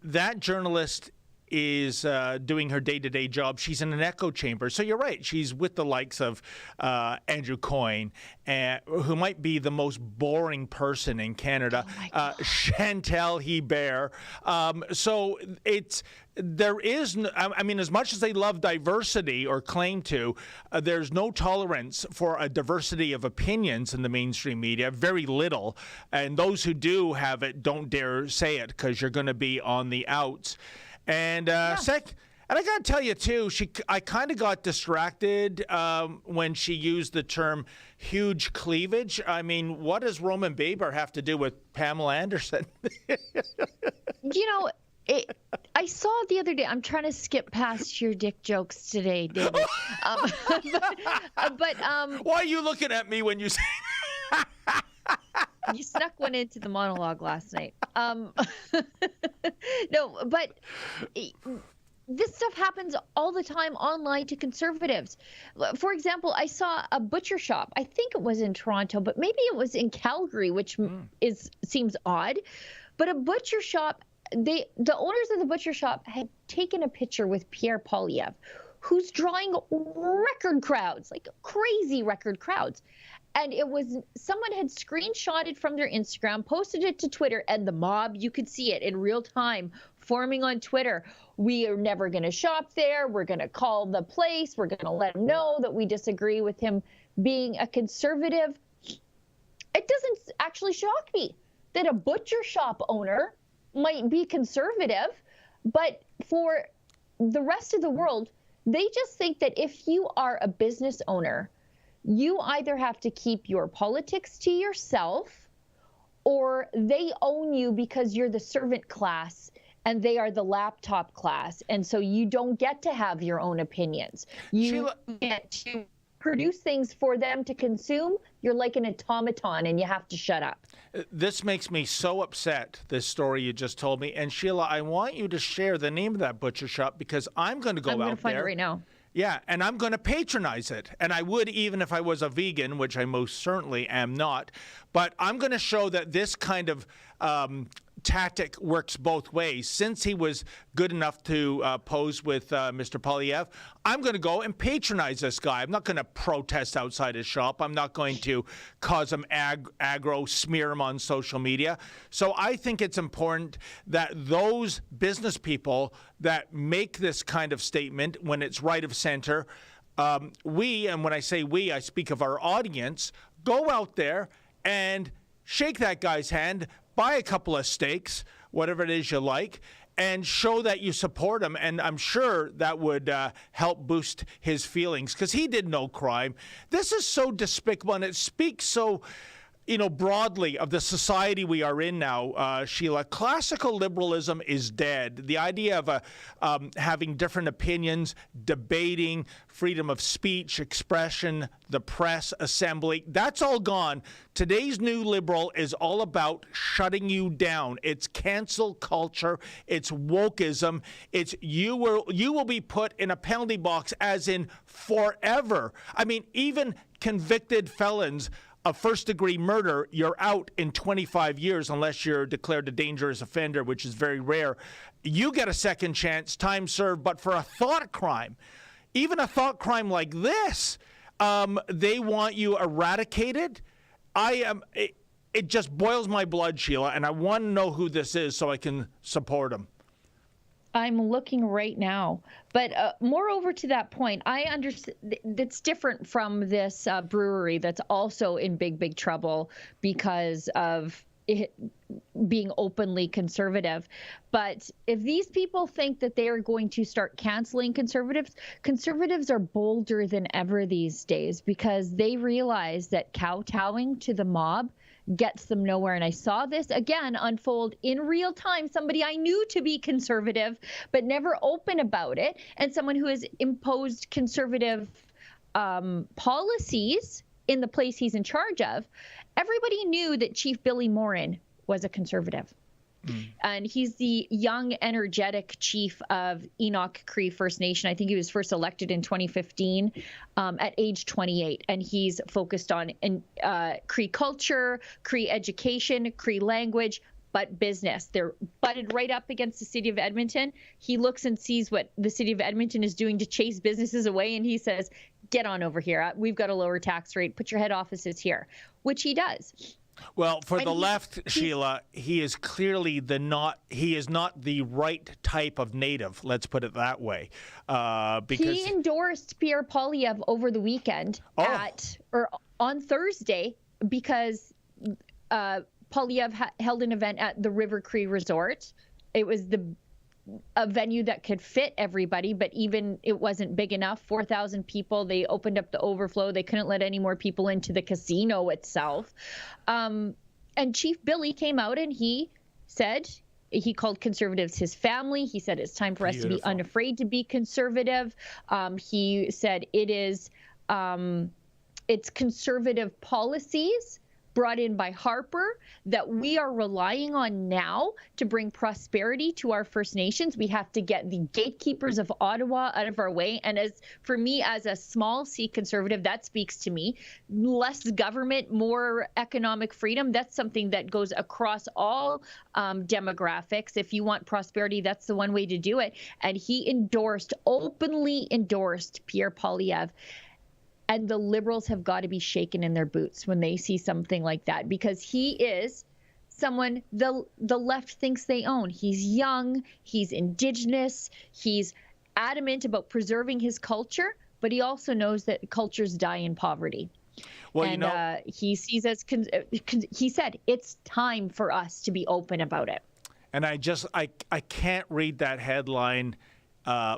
that journalist is doing her day-to-day job, she's in an echo chamber. So you're right. She's with the likes of Andrew Coyne, who might be the most boring person in Canada, Chantal Hebert. So there is, I mean, as much as they love diversity or claim to, there's no tolerance for a diversity of opinions in the mainstream media, very little. And those who do have it don't dare say it because you're going to be on the outs. And and I got to tell you, too, I kind of got distracted when she used the term huge cleavage. I mean, what does Roman Baber have to do with Pamela Anderson? I saw the other day, I'm trying to skip past your dick jokes today, David. But why are you looking at me when you say you snuck one into the monologue last night. No, but this stuff happens all the time online to conservatives. For example, I saw a butcher shop. I think it was in Toronto, but maybe it was in Calgary, which seems odd. But a butcher shop, the owners of the butcher shop had taken a picture with Pierre Poilievre, who's drawing record crowds, like crazy record crowds. And it was, someone had screenshotted from their Instagram, posted it to Twitter, and the mob, you could see it in real time, forming on Twitter. We are never going to shop there. We're going to call the place. We're going to let him know that we disagree with him being a conservative. It doesn't actually shock me that a butcher shop owner might be conservative, but for the rest of the world, they just think that if you are a business owner, you either have to keep your politics to yourself, or they own you because you're the servant class and they are the laptop class. And so you don't get to have your own opinions. You get to produce things for them to consume. You're like an automaton and you have to shut up. This makes me so upset, this story you just told me. And Sheila, I want you to share the name of that butcher shop because I'm going to go out there. I'm going to find it right now. Yeah, and I'm going to patronize it. And I would even if I was a vegan, which I most certainly am not. But I'm going to show that this kind of tactic works both ways. Since he was good enough to pose with Mr. Poilievre, I'm going to go and patronize this guy. I'm not going to protest outside his shop. I'm not going to cause him aggro, smear him on social media. So I think it's important that those business people that make this kind of statement when it's right of center, we, and when I say we, I speak of our audience, go out there and shake that guy's hand, buy a couple of steaks, whatever it is you like, and show that you support him. And I'm sure that would help boost his feelings because he did no crime. This is so despicable, and it speaks so, broadly of the society we are in now, Sheila. Classical liberalism is dead. The idea of having different opinions, debating, freedom of speech, expression, the press, assembly, that's all gone. Today's new liberal is all about shutting you down. It's cancel culture. It's wokeism. It's you will be put in a penalty box as in forever. I mean, even convicted felons of first-degree murder, you're out in 25 years unless you're declared a dangerous offender, which is very rare. You get a second chance, time served, but for a thought crime, even a thought crime like this, they want you eradicated. it just boils my blood, Sheila, and I want to know who this is so I can support him. I'm looking right now. But moreover to that point, I understand that's different from this brewery that's also in big trouble because of it being openly conservative. But if these people think that they are going to start canceling conservatives are bolder than ever these days because they realize that kowtowing to the mob gets them nowhere. And I saw this again unfold in real time. Somebody I knew to be conservative, but never open about it. And someone who has imposed conservative policies in the place he's in charge of. Everybody knew that Chief Billy Morin was a conservative. And he's the young, energetic chief of Enoch Cree First Nation. I think he was first elected in 2015 at age 28. And he's focused on Cree culture, Cree education, Cree language, but business. They're butted right up against the city of Edmonton. He looks and sees what the city of Edmonton is doing to chase businesses away. And he says, get on over here. We've got a lower tax rate. Put your head offices here, which he does. Well, for the left, Sheila, he is clearly he is not the right type of native. Let's put it that way. Because he endorsed Pierre Poilievre over the weekend on Thursday because Poilievre held an event at the River Cree Resort. It was a venue that could fit everybody, but even it wasn't big enough. 4,000 people. They opened up the overflow. They couldn't let any more people into the casino itself. And Chief Billy came out and he said, he called conservatives his family. He said it's time for us to be unafraid to be conservative. He said it's conservative policies brought in by Harper that we are relying on now to bring prosperity to our First Nations. We have to get the gatekeepers of Ottawa out of our way. And for me, as a small C conservative, that speaks to me. Less government, more economic freedom. That's something that goes across all demographics. If you want prosperity, that's the one way to do it. And he openly endorsed Pierre Poilievre. And the Liberals have got to be shaken in their boots when they see something like that, because he is someone the left thinks they own. He's young, he's Indigenous, he's adamant about preserving his culture, but he also knows that cultures die in poverty. Well, and he sees he said it's time for us to be open about it. And I can't read that headline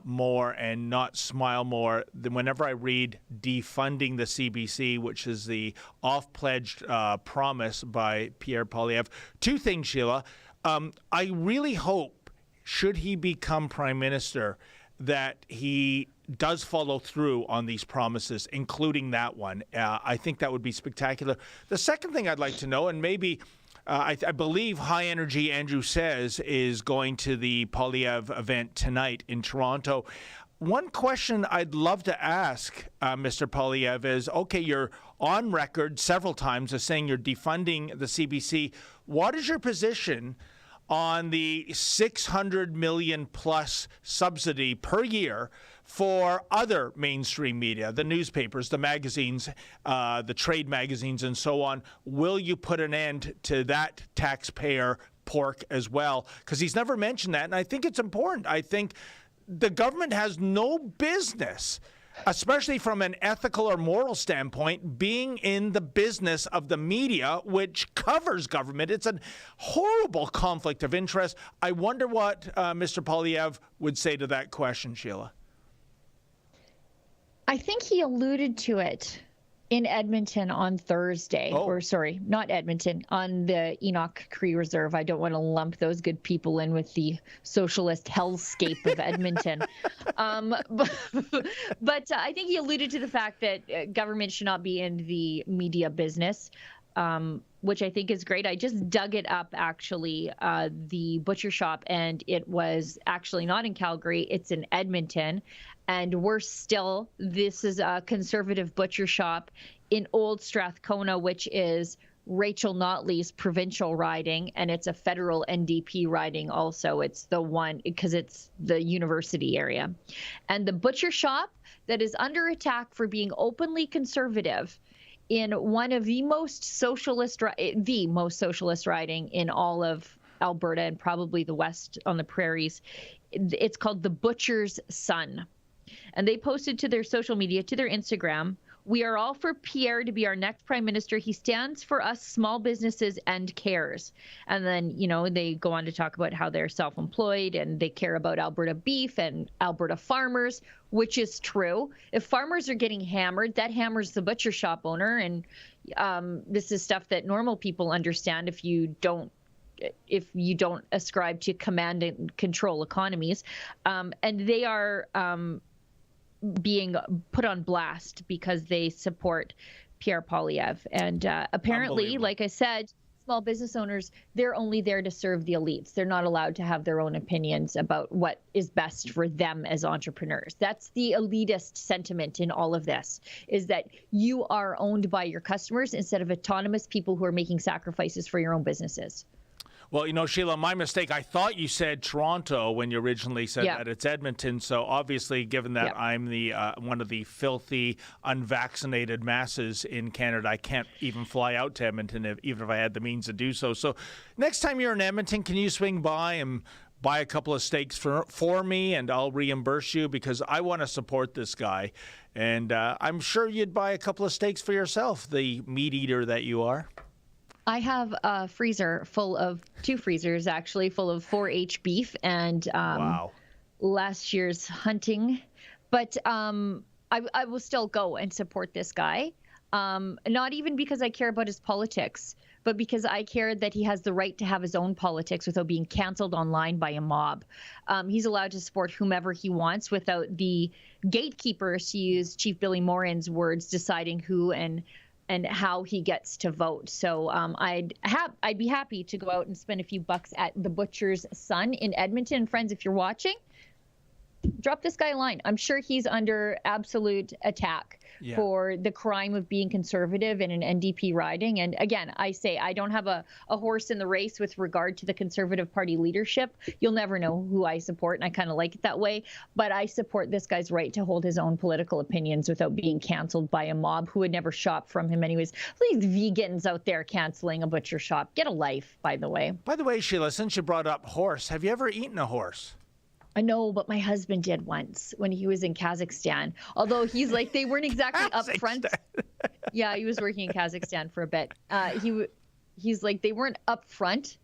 more and not smile more than whenever I read defunding the CBC, which is the off-pledged promise by Pierre Poilievre. Two things, Sheila. I really hope, should he become Prime Minister, that he does follow through on these promises, including that one. I think that would be spectacular. The second thing I'd like to know, and maybe I believe High Energy Andrew Says is going to the Poilievre event tonight in Toronto. One question I'd love to ask Mr. Poilievre is, okay, you're on record several times as saying you're defunding the CBC. What is your position on the $600 million plus subsidy per year for other mainstream media, the newspapers, the magazines, the trade magazines, and so on? Will you put an end to that taxpayer pork as well? Because he's never mentioned that, and I think it's important. I think the government has no business, especially from an ethical or moral standpoint, being in the business of the media, which covers government. It's a horrible conflict of interest. I wonder what Mr. Poilievre would say to that question, Sheila. I think he alluded to it in Edmonton on Thursday, or sorry, not Edmonton, on the Enoch Cree Reserve. I don't want to lump those good people in with the socialist hellscape of Edmonton. But I think he alluded to the fact that government should not be in the media business, which I think is great. I just dug it up, actually, the butcher shop, and it was actually not in Calgary. It's in Edmonton. And this is a conservative butcher shop in Old Strathcona, which is Rachel Notley's provincial riding, and it's a federal NDP riding also. It's the one, because it's the university area. And the butcher shop that is under attack for being openly conservative in one of the most socialist riding in all of Alberta and probably the West on the prairies. It's called the Butcher's Son. And they posted to their social media, to their Instagram, "We are all for Pierre to be our next prime minister. He stands for us small businesses and cares." And then, they go on to talk about how they're self-employed and they care about Alberta beef and Alberta farmers, which is true. If farmers are getting hammered, that hammers the butcher shop owner. And this is stuff that normal people understand if you don't ascribe to command and control economies. And they are being put on blast because they support Pierre Poilievre. And apparently, like I said, small business owners, they're only there to serve the elites. They're not allowed to have their own opinions about what is best for them as entrepreneurs. That's the elitist sentiment in all of this, is that you are owned by your customers instead of autonomous people who are making sacrifices for your own businesses. Well, Sheila, my mistake. I thought you said Toronto when you originally said that. It's Edmonton. So obviously, given that I'm the one of the filthy, unvaccinated masses in Canada, I can't even fly out to Edmonton, even if I had the means to do so. So next time you're in Edmonton, can you swing by and buy a couple of steaks for me, and I'll reimburse you, because I want to support this guy. And I'm sure you'd buy a couple of steaks for yourself, the meat eater that you are. I have a freezer full of 2 freezers, actually, full of 4-H beef and last year's hunting. But I will still go and support this guy, not even because I care about his politics, but because I care that he has the right to have his own politics without being canceled online by a mob. He's allowed to support whomever he wants without the gatekeepers, to use Chief Billy Morin's words, deciding who and how he gets to vote. So I'd be happy to go out and spend a few bucks at the Butcher's Son in Edmonton. Friends, if you're watching, drop this guy a line. I'm sure he's under absolute attack for the crime of being conservative in an NDP riding. And again, I say I don't have a horse in the race with regard to the Conservative Party leadership. You'll never know who I support, and I kind of like it that way. But I support this guy's right to hold his own political opinions without being canceled by a mob who would never shop from him anyways. These vegans out there canceling a butcher shop. Get a life, by the way. By the way, Sheila, since you brought up horse, have you ever eaten a horse? I know, but my husband did once when he was in Kazakhstan. Although he's like, they weren't exactly up front. Yeah, he was working in Kazakhstan for a bit. He's like, they weren't up front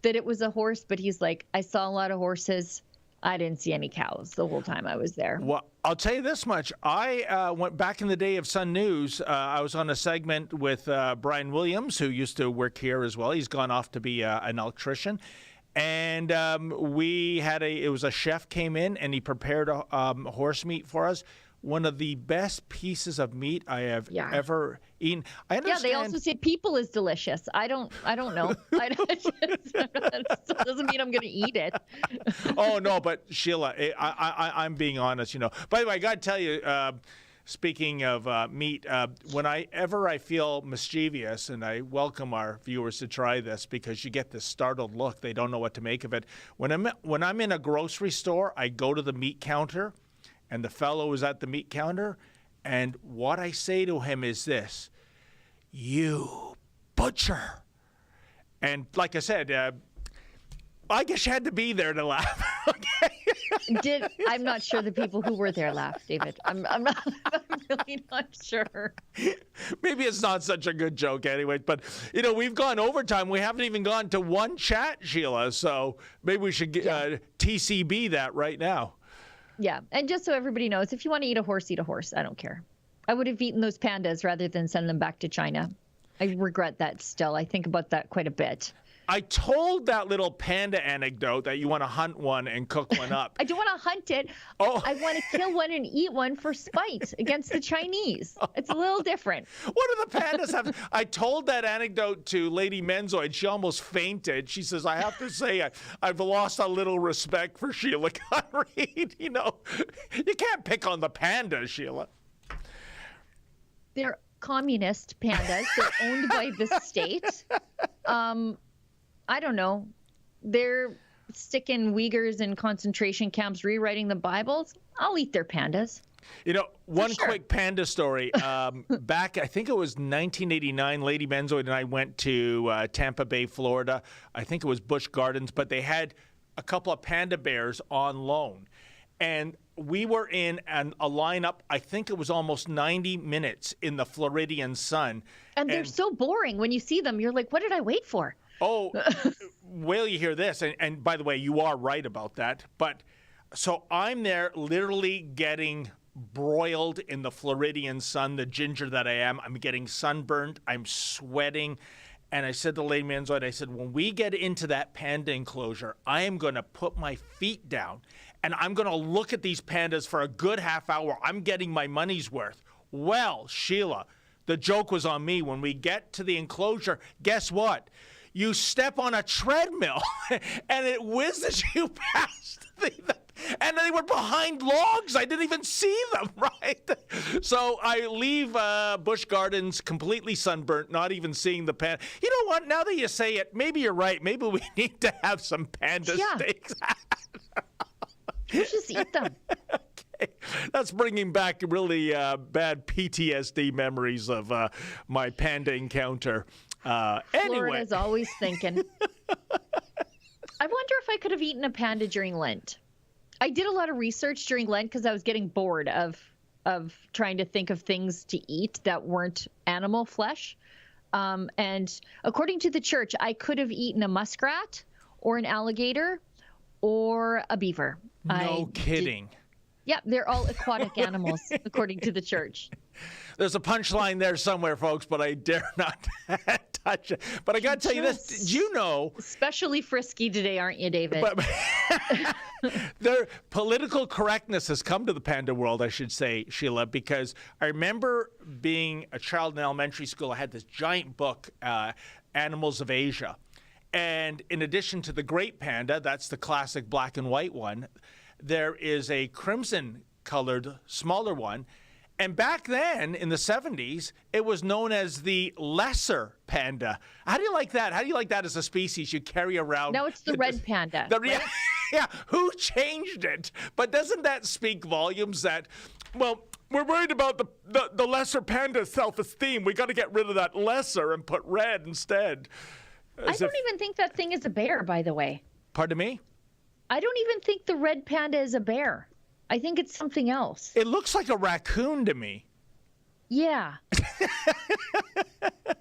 that it was a horse, but he's like, I saw a lot of horses. I didn't see any cows the whole time I was there. Well, I'll tell you this much. I went back in the day of Sun News. I was on a segment with Brian Williams, who used to work here as well. He's gone off to be an electrician. And it was a chef came in and he prepared horse meat for us. One of the best pieces of meat I have ever eaten. I understand. Yeah, they also say people is delicious. I don't know. That doesn't mean I'm going to eat it. Oh, no, but Sheila, I'm being honest, By the way, I got to tell you, speaking of meat, whenever I feel mischievous, and I welcome our viewers to try this because you get this startled look, they don't know what to make of it. When I'm in a grocery store, I go to the meat counter, and the fellow is at the meat counter, and what I say to him is this: "You butcher." And like I said, I guess you had to be there to laugh. Okay. I'm not sure the people who were there laughed, David. I'm really not sure. Maybe it's not such a good joke anyway, but we've gone overtime. We haven't even gone to one chat, Sheila, so maybe we should TCB that right now. Yeah, and just so everybody knows, if you want to eat a horse, eat a horse. I don't care. I would have eaten those pandas rather than send them back to China. I regret that still. I think about that quite a bit. I told that little panda anecdote that you want to hunt one and cook one up. I don't want to hunt it. Oh. I want to kill one and eat one for spite against the Chinese. It's a little different. What do the pandas have? I told that anecdote to Lady Menzoid. She almost fainted. She says, I have to say, I've lost a little respect for Sheila Conread. You can't pick on the pandas, Sheila. They're communist pandas. They're owned by the state. I don't know. They're sticking Uyghurs in concentration camps, rewriting the Bibles. I'll eat their pandas. One quick panda story. Back, I think it was 1989, Lady Benzoid and I went to Tampa Bay, Florida. I think it was Busch Gardens, but they had a couple of panda bears on loan. And we were in a lineup, I think it was almost 90 minutes in the Floridian sun. And they're so boring. When you see them, you're like, what did I wait for? Oh, well, you hear this. And by the way, you are right about that. But so I'm there literally getting broiled in the Floridian sun, the ginger that I am. I'm getting sunburned. I'm sweating. And I said to Lady Manzoid, I said, when we get into that panda enclosure, I am going to put my feet down and I'm going to look at these pandas for a good half hour. I'm getting my money's worth. Well, Sheila, the joke was on me. When we get to the enclosure, guess what? You step on a treadmill and it whizzes you past and they were behind logs. I didn't even see them, right? So I leave Busch Gardens completely sunburnt, not even seeing the panda. You know what? Now that you say it, maybe you're right. Maybe we need to have some panda steaks. Let's just eat them. Okay. That's bringing back really bad PTSD memories of my panda encounter. Anyway. Florida's always thinking. I wonder if I could have eaten a panda during Lent. I did a lot of research during Lent because I was getting bored of trying to think of things to eat that weren't animal flesh. And according to the church, I could have eaten a muskrat or an alligator or a beaver. No kidding. Yeah, they're all aquatic animals, according to the church. There's a punchline there somewhere, folks, but I dare not touch it. But I got to tell you this. Did you know? Especially frisky today, aren't you, David? Their political correctness has come to the panda world, I should say, Sheila, because I remember being a child in elementary school. I had this giant book, Animals of Asia. And in addition to the great panda, that's the classic black and white one, there is a crimson-colored, smaller one. And back then, in the 70s, it was known as the lesser panda. How do you like that? How do you like that as a species you carry around? No, it's the red panda. Right? Yeah, who changed it? But doesn't that speak volumes that, well, we're worried about the lesser panda's self-esteem. We got to get rid of that lesser and put red instead. I don't even think that thing is a bear, by the way. Pardon me? I don't even think the red panda is a bear. I think it's something else. It looks like a raccoon to me. Yeah.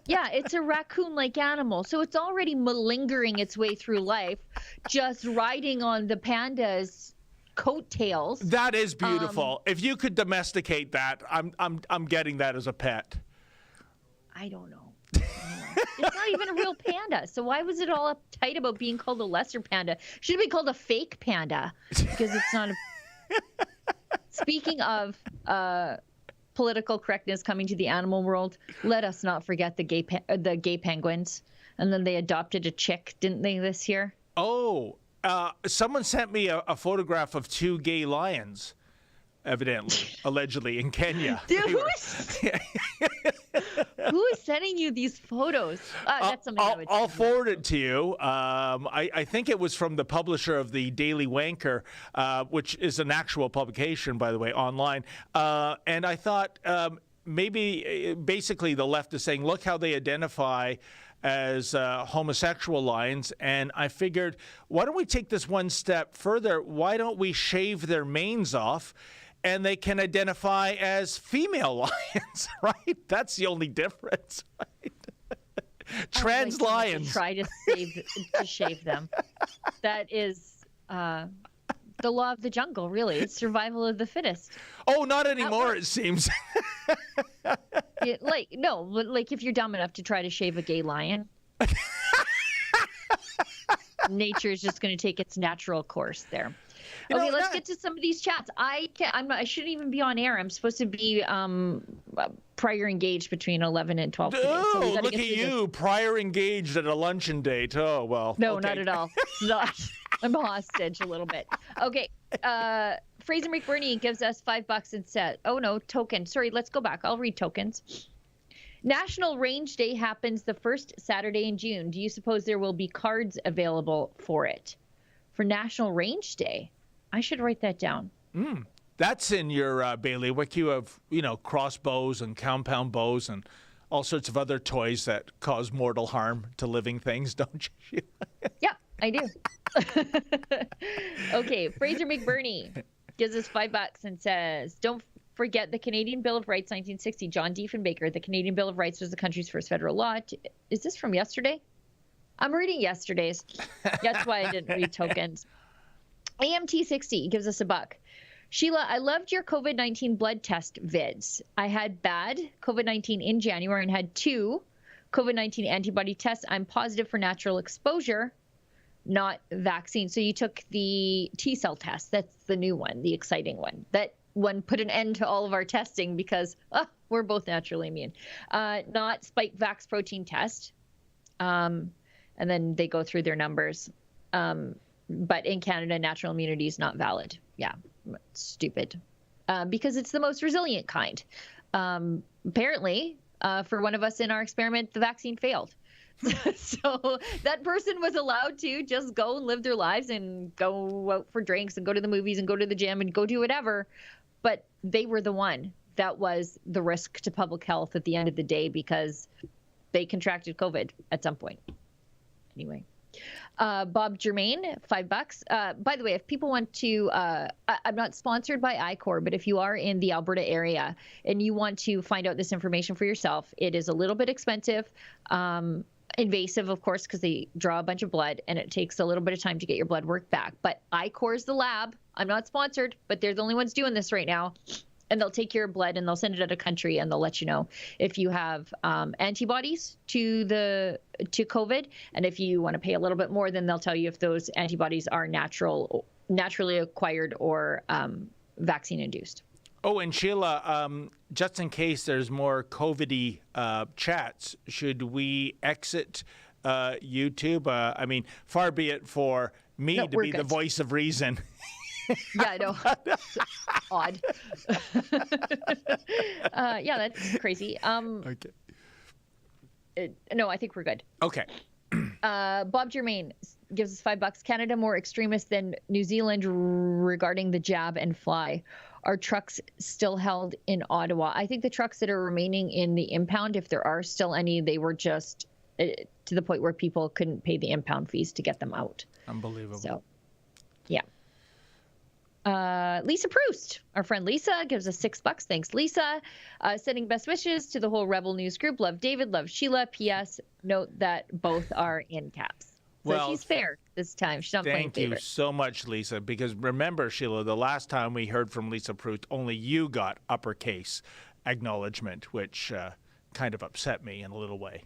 Yeah, it's a raccoon-like animal. So it's already malingering its way through life, just riding on the panda's coattails. That is beautiful. If you could domesticate that, I'm getting that as a pet. I don't know. It's not even a real panda. So why was it all uptight about being called a lesser panda? Should it be called a fake panda? Because it's not a... Speaking of political correctness coming to the animal world, let us not forget the gay penguins. And then they adopted a chick, didn't they, this year? Oh, someone sent me a photograph of two gay lions, evidently, allegedly, in Kenya. Dude, who is sending you these photos? That's something I would I'll forward it to you. I think it was from the publisher of the Daily Wanker, which is an actual publication, by the way, online. And I thought maybe basically the left is saying, look how they identify as homosexual lions. And I figured, why don't we take this one step further? Why don't we shave their manes off? And they can identify as female lions, right? That's the only difference, right? Trans lions. Try to shave them. That is the law of the jungle, really. It's survival of the fittest. Oh, not anymore, it seems. Like if you're dumb enough to try to shave a gay lion, nature is just going to take its natural course there. Okay, let's get to some of these chats. I shouldn't even be on air. I'm supposed to be prior engaged between 11 and 12 today. So look at you, prior engaged at a luncheon date. Oh, well. No, okay. not at all. I'm a hostage a little bit. Okay. Fraser McBurney gives us $5 and said, oh, no, token. Sorry, let's go back. I'll read tokens. National Range Day happens the first Saturday in June. Do you suppose there will be cards available for it? For National Range Day? I should write that down. That's in your bailiwick. You have, crossbows and compound bows and all sorts of other toys that cause mortal harm to living things, don't you? Yeah, I do. Okay, Fraser McBurney gives us $5 and says, don't forget the Canadian Bill of Rights, 1960. John Diefenbaker. The Canadian Bill of Rights was the country's first federal law. Is this from yesterday? I'm reading yesterday's. That's why I didn't read tokens. AMT60 gives us $1. Sheila, I loved your COVID-19 blood test vids. I had bad COVID-19 in January and had 2 COVID-19 antibody tests. I'm positive for natural exposure, not vaccine. So you took the T-cell test. That's the new one, the exciting one. That one put an end to all of our testing because we're both naturally immune. Not spike vax protein test. And then they go through their numbers. But in Canada, natural immunity is not valid. Yeah, stupid. Because it's the most resilient kind. Apparently, for one of us in our experiment, the vaccine failed. So that person was allowed to just go and live their lives and go out for drinks and go to the movies and go to the gym and go do whatever. But they were the one that was the risk to public health at the end of the day because they contracted COVID at some point. Anyway. Bob Germain, $5. By the way, if people want to, I'm not sponsored by ICOR, but if you are in the Alberta area and you want to find out this information for yourself, it is a little bit expensive, invasive, of course, because they draw a bunch of blood and it takes a little bit of time to get your blood work back. But ICOR is the lab. I'm not sponsored, but they're the only ones doing this right now. And they'll take your blood and they'll send it out of country and they'll let you know if you have antibodies to COVID. And if you want to pay a little bit more, then they'll tell you if those antibodies are naturally acquired or vaccine induced. Oh, and Sheila, just in case there's more COVID-y chats, should we exit YouTube? I mean, far be it for me to be the voice of reason. Yeah, I know. Odd. Yeah, that's crazy. Okay. No, I think we're good. Okay. Bob Germain gives us $5. Canada more extremist than New Zealand regarding the jab and fly. Are trucks still held in Ottawa? I think the trucks that are remaining in the impound, if there are still any, they were just to the point where people couldn't pay the impound fees to get them out. Unbelievable. So, yeah. Lisa Proust, our friend Lisa, gives us $6. Thanks, Lisa. Sending best wishes to the whole Rebel News group. Love David, love Sheila. P.S. Note that both are in caps. So well, she's fair this time. She's not playing favorite. Thank you so much, Lisa, because remember, Sheila, the last time we heard from Lisa Proust, only you got uppercase acknowledgement, which kind of upset me in a little way.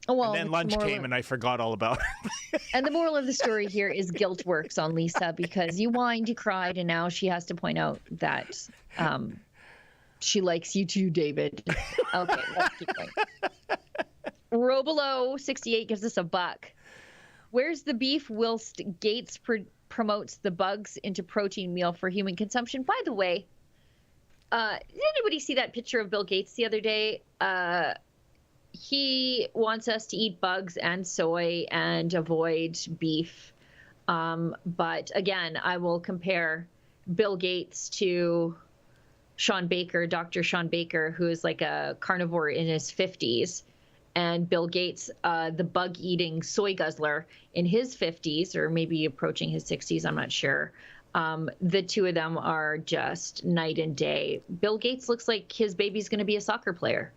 Oh, well, and then lunch came and I forgot all about it. And the moral of the story here is guilt works on Lisa because you whined, you cried, and now she has to point out that she likes you too, David. Okay, let's keep going. Robelo68 gives us $1. Where's the beef whilst Gates promotes the bugs into protein meal for human consumption? By the way, did anybody see that picture of Bill Gates the other day? He wants us to eat bugs and soy and avoid beef. But again, I will compare Bill Gates to Sean Baker, Dr. Sean Baker, who is like a carnivore in his 50s. And Bill Gates, the bug-eating soy guzzler in his 50s, or maybe approaching his 60s, I'm not sure. The two of them are just night and day. Bill Gates looks like his baby's going to be a soccer player.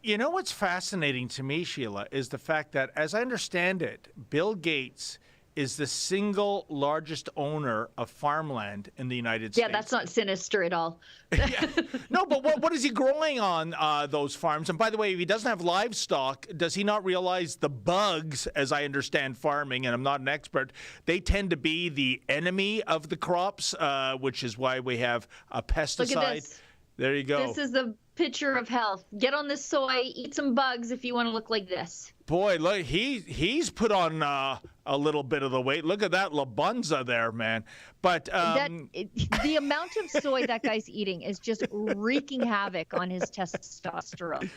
You know what's fascinating to me, Sheila, is the fact that, as I understand it, Bill Gates is the single largest owner of farmland in the United States. Yeah, that's not sinister at all. Yeah. No, but what is he growing on those farms? And by the way, if he doesn't have livestock, does he not realize the bugs, as I understand farming, and I'm not an expert, they tend to be the enemy of the crops, which is why we have a pesticide. Look at this. There you go. This is the picture of health. Get on this soy, eat some bugs if you want to look like this. Boy, look, he's put on a little bit of the weight. Look at that labunza there, man. But the amount of soy that guy's eating is just wreaking havoc on his testosterone.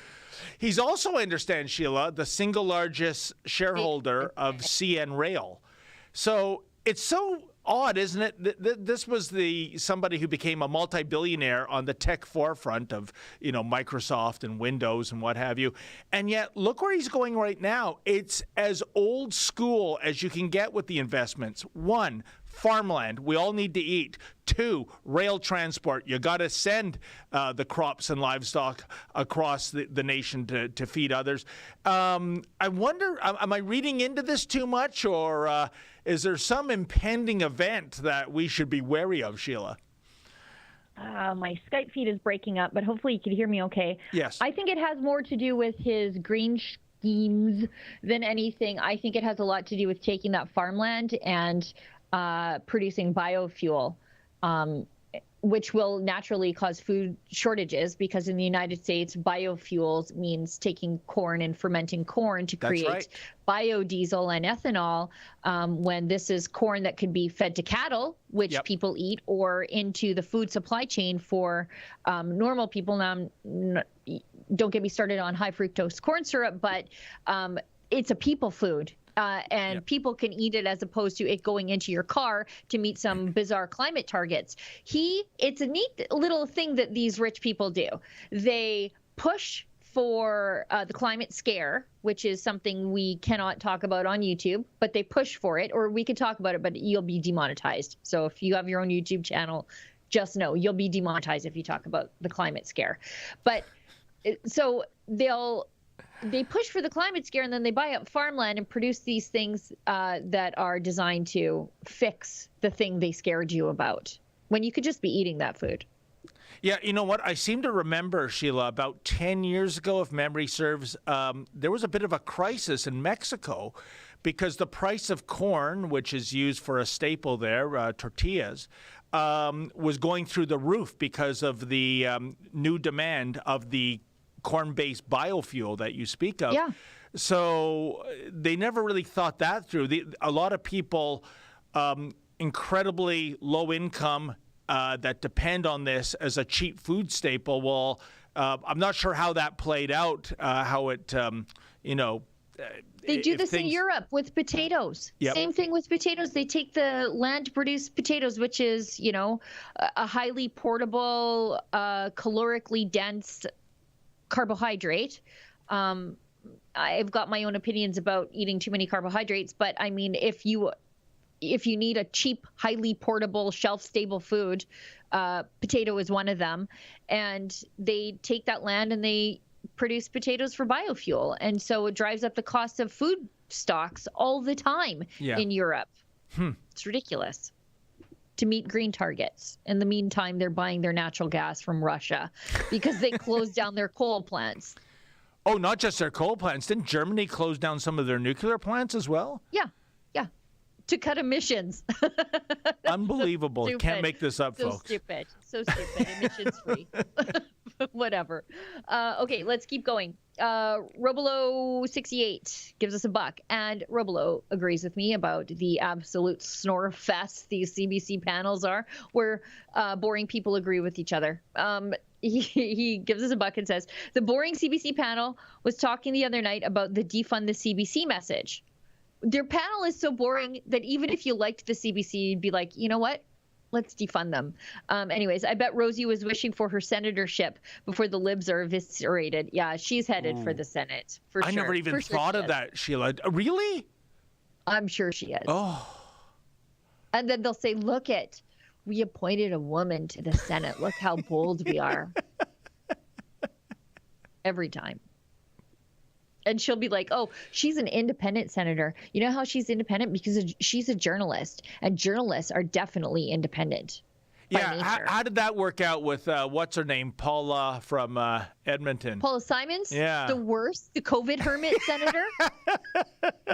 He's also, I understand, Sheila, the single largest shareholder of CN Rail. So It's so odd, isn't it? This was somebody who became a multi-billionaire on the tech forefront of, Microsoft and Windows and what have you. And yet, look where he's going right now. It's as old school as you can get with the investments. 1, farmland. We all need to eat. 2, rail transport. You got to send the crops and livestock across the nation to feed others. I wonder, am I reading into this too much, or is there some impending event that we should be wary of, Sheila? My Skype feed is breaking up, but hopefully you can hear me okay. Yes. I think it has more to do with his green schemes than anything. I think it has a lot to do with taking that farmland and producing biofuel, which will naturally cause food shortages, because in the United States, biofuels means taking corn and fermenting corn to create biodiesel and ethanol, when this is corn that could be fed to cattle, which people eat, or into the food supply chain for normal people. Now, don't get me started on high fructose corn syrup, but it's a people food. And people can eat it, as opposed to it going into your car to meet some bizarre climate targets. It's a neat little thing that these rich people do. They push for the climate scare, which is something we cannot talk about on YouTube, but they push for it, or we could talk about it, but you'll be demonetized. So if you have your own YouTube channel, just know you'll be demonetized if you talk about the climate scare. But so they push for the climate scare, and then they buy up farmland and produce these things that are designed to fix the thing they scared you about, when you could just be eating that food. Yeah, you know what? I seem to remember, Sheila, about 10 years ago, if memory serves, there was a bit of a crisis in Mexico, because the price of corn, which is used for a staple there, tortillas, was going through the roof because of the new demand of the corn-based biofuel that you speak of. Yeah. So they never really thought that through. A lot of people, incredibly low income, that depend on this as a cheap food staple. Well, I'm not sure how that played out, how it, They do this in Europe with potatoes. Yep. Same thing with potatoes. They take the land to produce potatoes, which is, a highly portable, calorically dense carbohydrate. I've got my own opinions about eating too many carbohydrates, but I mean, if you need a cheap, highly portable, shelf-stable food, potato is one of them. And they take that land and they produce potatoes for biofuel. And so it drives up the cost of food stocks all the time in Europe. It's ridiculous. To meet green targets. In the meantime, they're buying their natural gas from Russia because they closed down their coal plants. Oh, not just their coal plants. Didn't Germany close down some of their nuclear plants as well? Yeah. To cut emissions. Unbelievable. So can't make this up, so folks. So stupid. Emissions free. Whatever. Okay, let's keep going. Robolo68 gives us $1, and Robolo agrees with me about the absolute snore fest these CBC panels are, where boring people agree with each other. He gives us $1 and says, the boring CBC panel was talking the other night about the defund the CBC message. Their panel is so boring that even if you liked the CBC, you'd be like, you know what? Let's defund them. Anyways, I bet Rosie was wishing for her senatorship before the libs are eviscerated. Yeah, she's headed for the Senate, for sure. I never even thought of that, Sheila. Really? I'm sure she is. Oh. And then they'll say, we appointed a woman to the Senate. Look how bold we are. Every time. And she'll be like, oh, she's an independent senator. You know how she's independent? Because she's a journalist, and journalists are definitely independent. Yeah, how did that work out with, what's her name, Paula from Edmonton? Paula Simons? Yeah. The worst, the COVID hermit senator.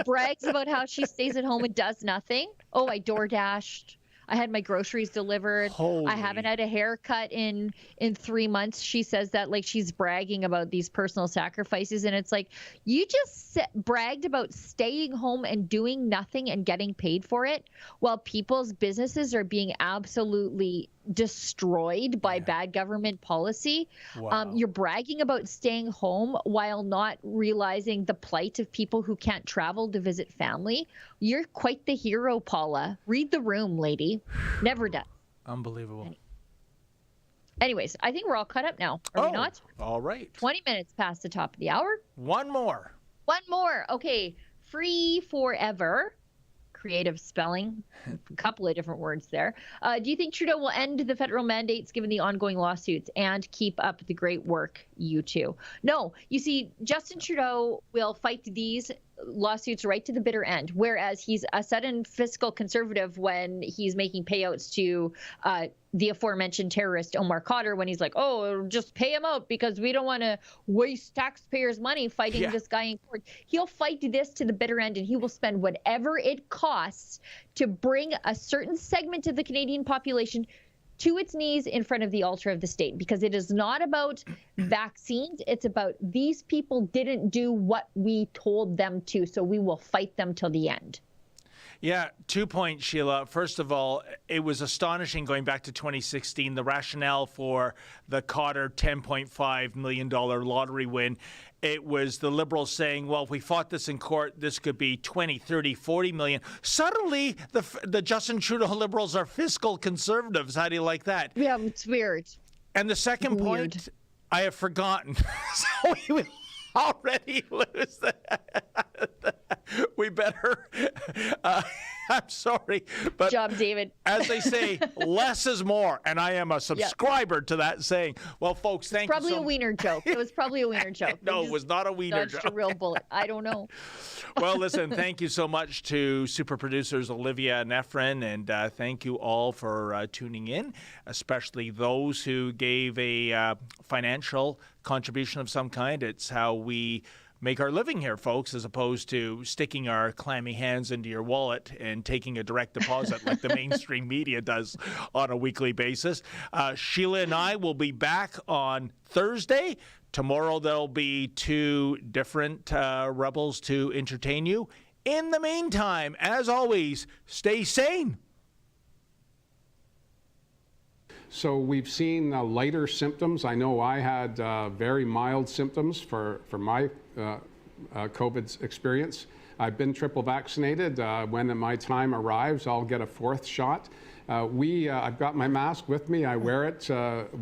Brags about how she stays at home and does nothing. Oh, I door dashed. I had my groceries delivered. Holy. I haven't had a haircut in 3 months. She says that like she's bragging about these personal sacrifices, and it's like, you just bragged about staying home and doing nothing and getting paid for it while people's businesses are being absolutely destroyed by bad government policy. Wow. You're bragging about staying home while not realizing the plight of people who can't travel to visit family. You're quite the hero, Paula. Read the room, lady. Never done. Unbelievable. Anyways, I think we're all caught up now. Are we not? All right. 20 minutes past the top of the hour. One more. One more. Okay. Free forever. Creative spelling, a couple of different words there. Do you think Trudeau will end the federal mandates given the ongoing lawsuits and keep up the great work, you two? No. You see, Justin Trudeau will fight these lawsuits right to the bitter end, whereas he's a sudden fiscal conservative when he's making payouts to the aforementioned terrorist Omar Khadr, when he's like, oh, just pay him out because we don't want to waste taxpayers' money fighting this guy in court. He'll fight this to the bitter end, and he will spend whatever it costs to bring a certain segment of the Canadian population to its knees in front of the altar of the state, because it is not about vaccines. It's about these people didn't do what we told them to, so we will fight them till the end. Yeah, 2 points, Sheila. First of all, it was astonishing going back to 2016, the rationale for the Khadr $10.5 million lottery win. It was the Liberals saying, well, if we fought this in court, this could be 20, 30, 40 million. Suddenly, the Justin Trudeau Liberals are fiscal conservatives. How do you like that? Yeah, it's weird. And the second point, I have forgotten. So we will already lose that. We better. I'm sorry, but good job, David. As they say, less is more, and I am a subscriber to that saying. Well, folks, thank you. Probably a wiener joke. It was probably a wiener joke. No, it was not a wiener joke. A real bullet. I don't know. Well, listen, thank you so much to super producers Olivia and Efren, and thank you all for tuning in, especially those who gave a financial contribution of some kind. It's how we make our living here, folks, as opposed to sticking our clammy hands into your wallet and taking a direct deposit like the mainstream media does on a weekly basis. Sheila and I will be back on Thursday. Tomorrow there'll be two different rebels to entertain you. In the meantime, as always, stay sane. So we've seen lighter symptoms. I know I had very mild symptoms for my COVID experience. I've been triple vaccinated. When my time arrives, I'll get a fourth shot. I've got my mask with me. I wear it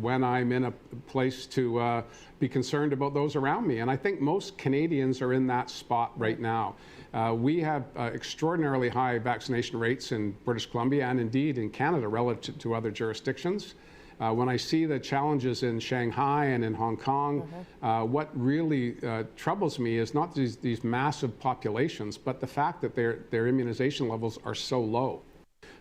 when I'm in a place to be concerned about those around me. And I think most Canadians are in that spot right now. We have extraordinarily high vaccination rates in British Columbia and indeed in Canada relative to other jurisdictions. When I see the challenges in Shanghai and in Hong Kong, what really troubles me is not these massive populations, but the fact that their immunization levels are so low.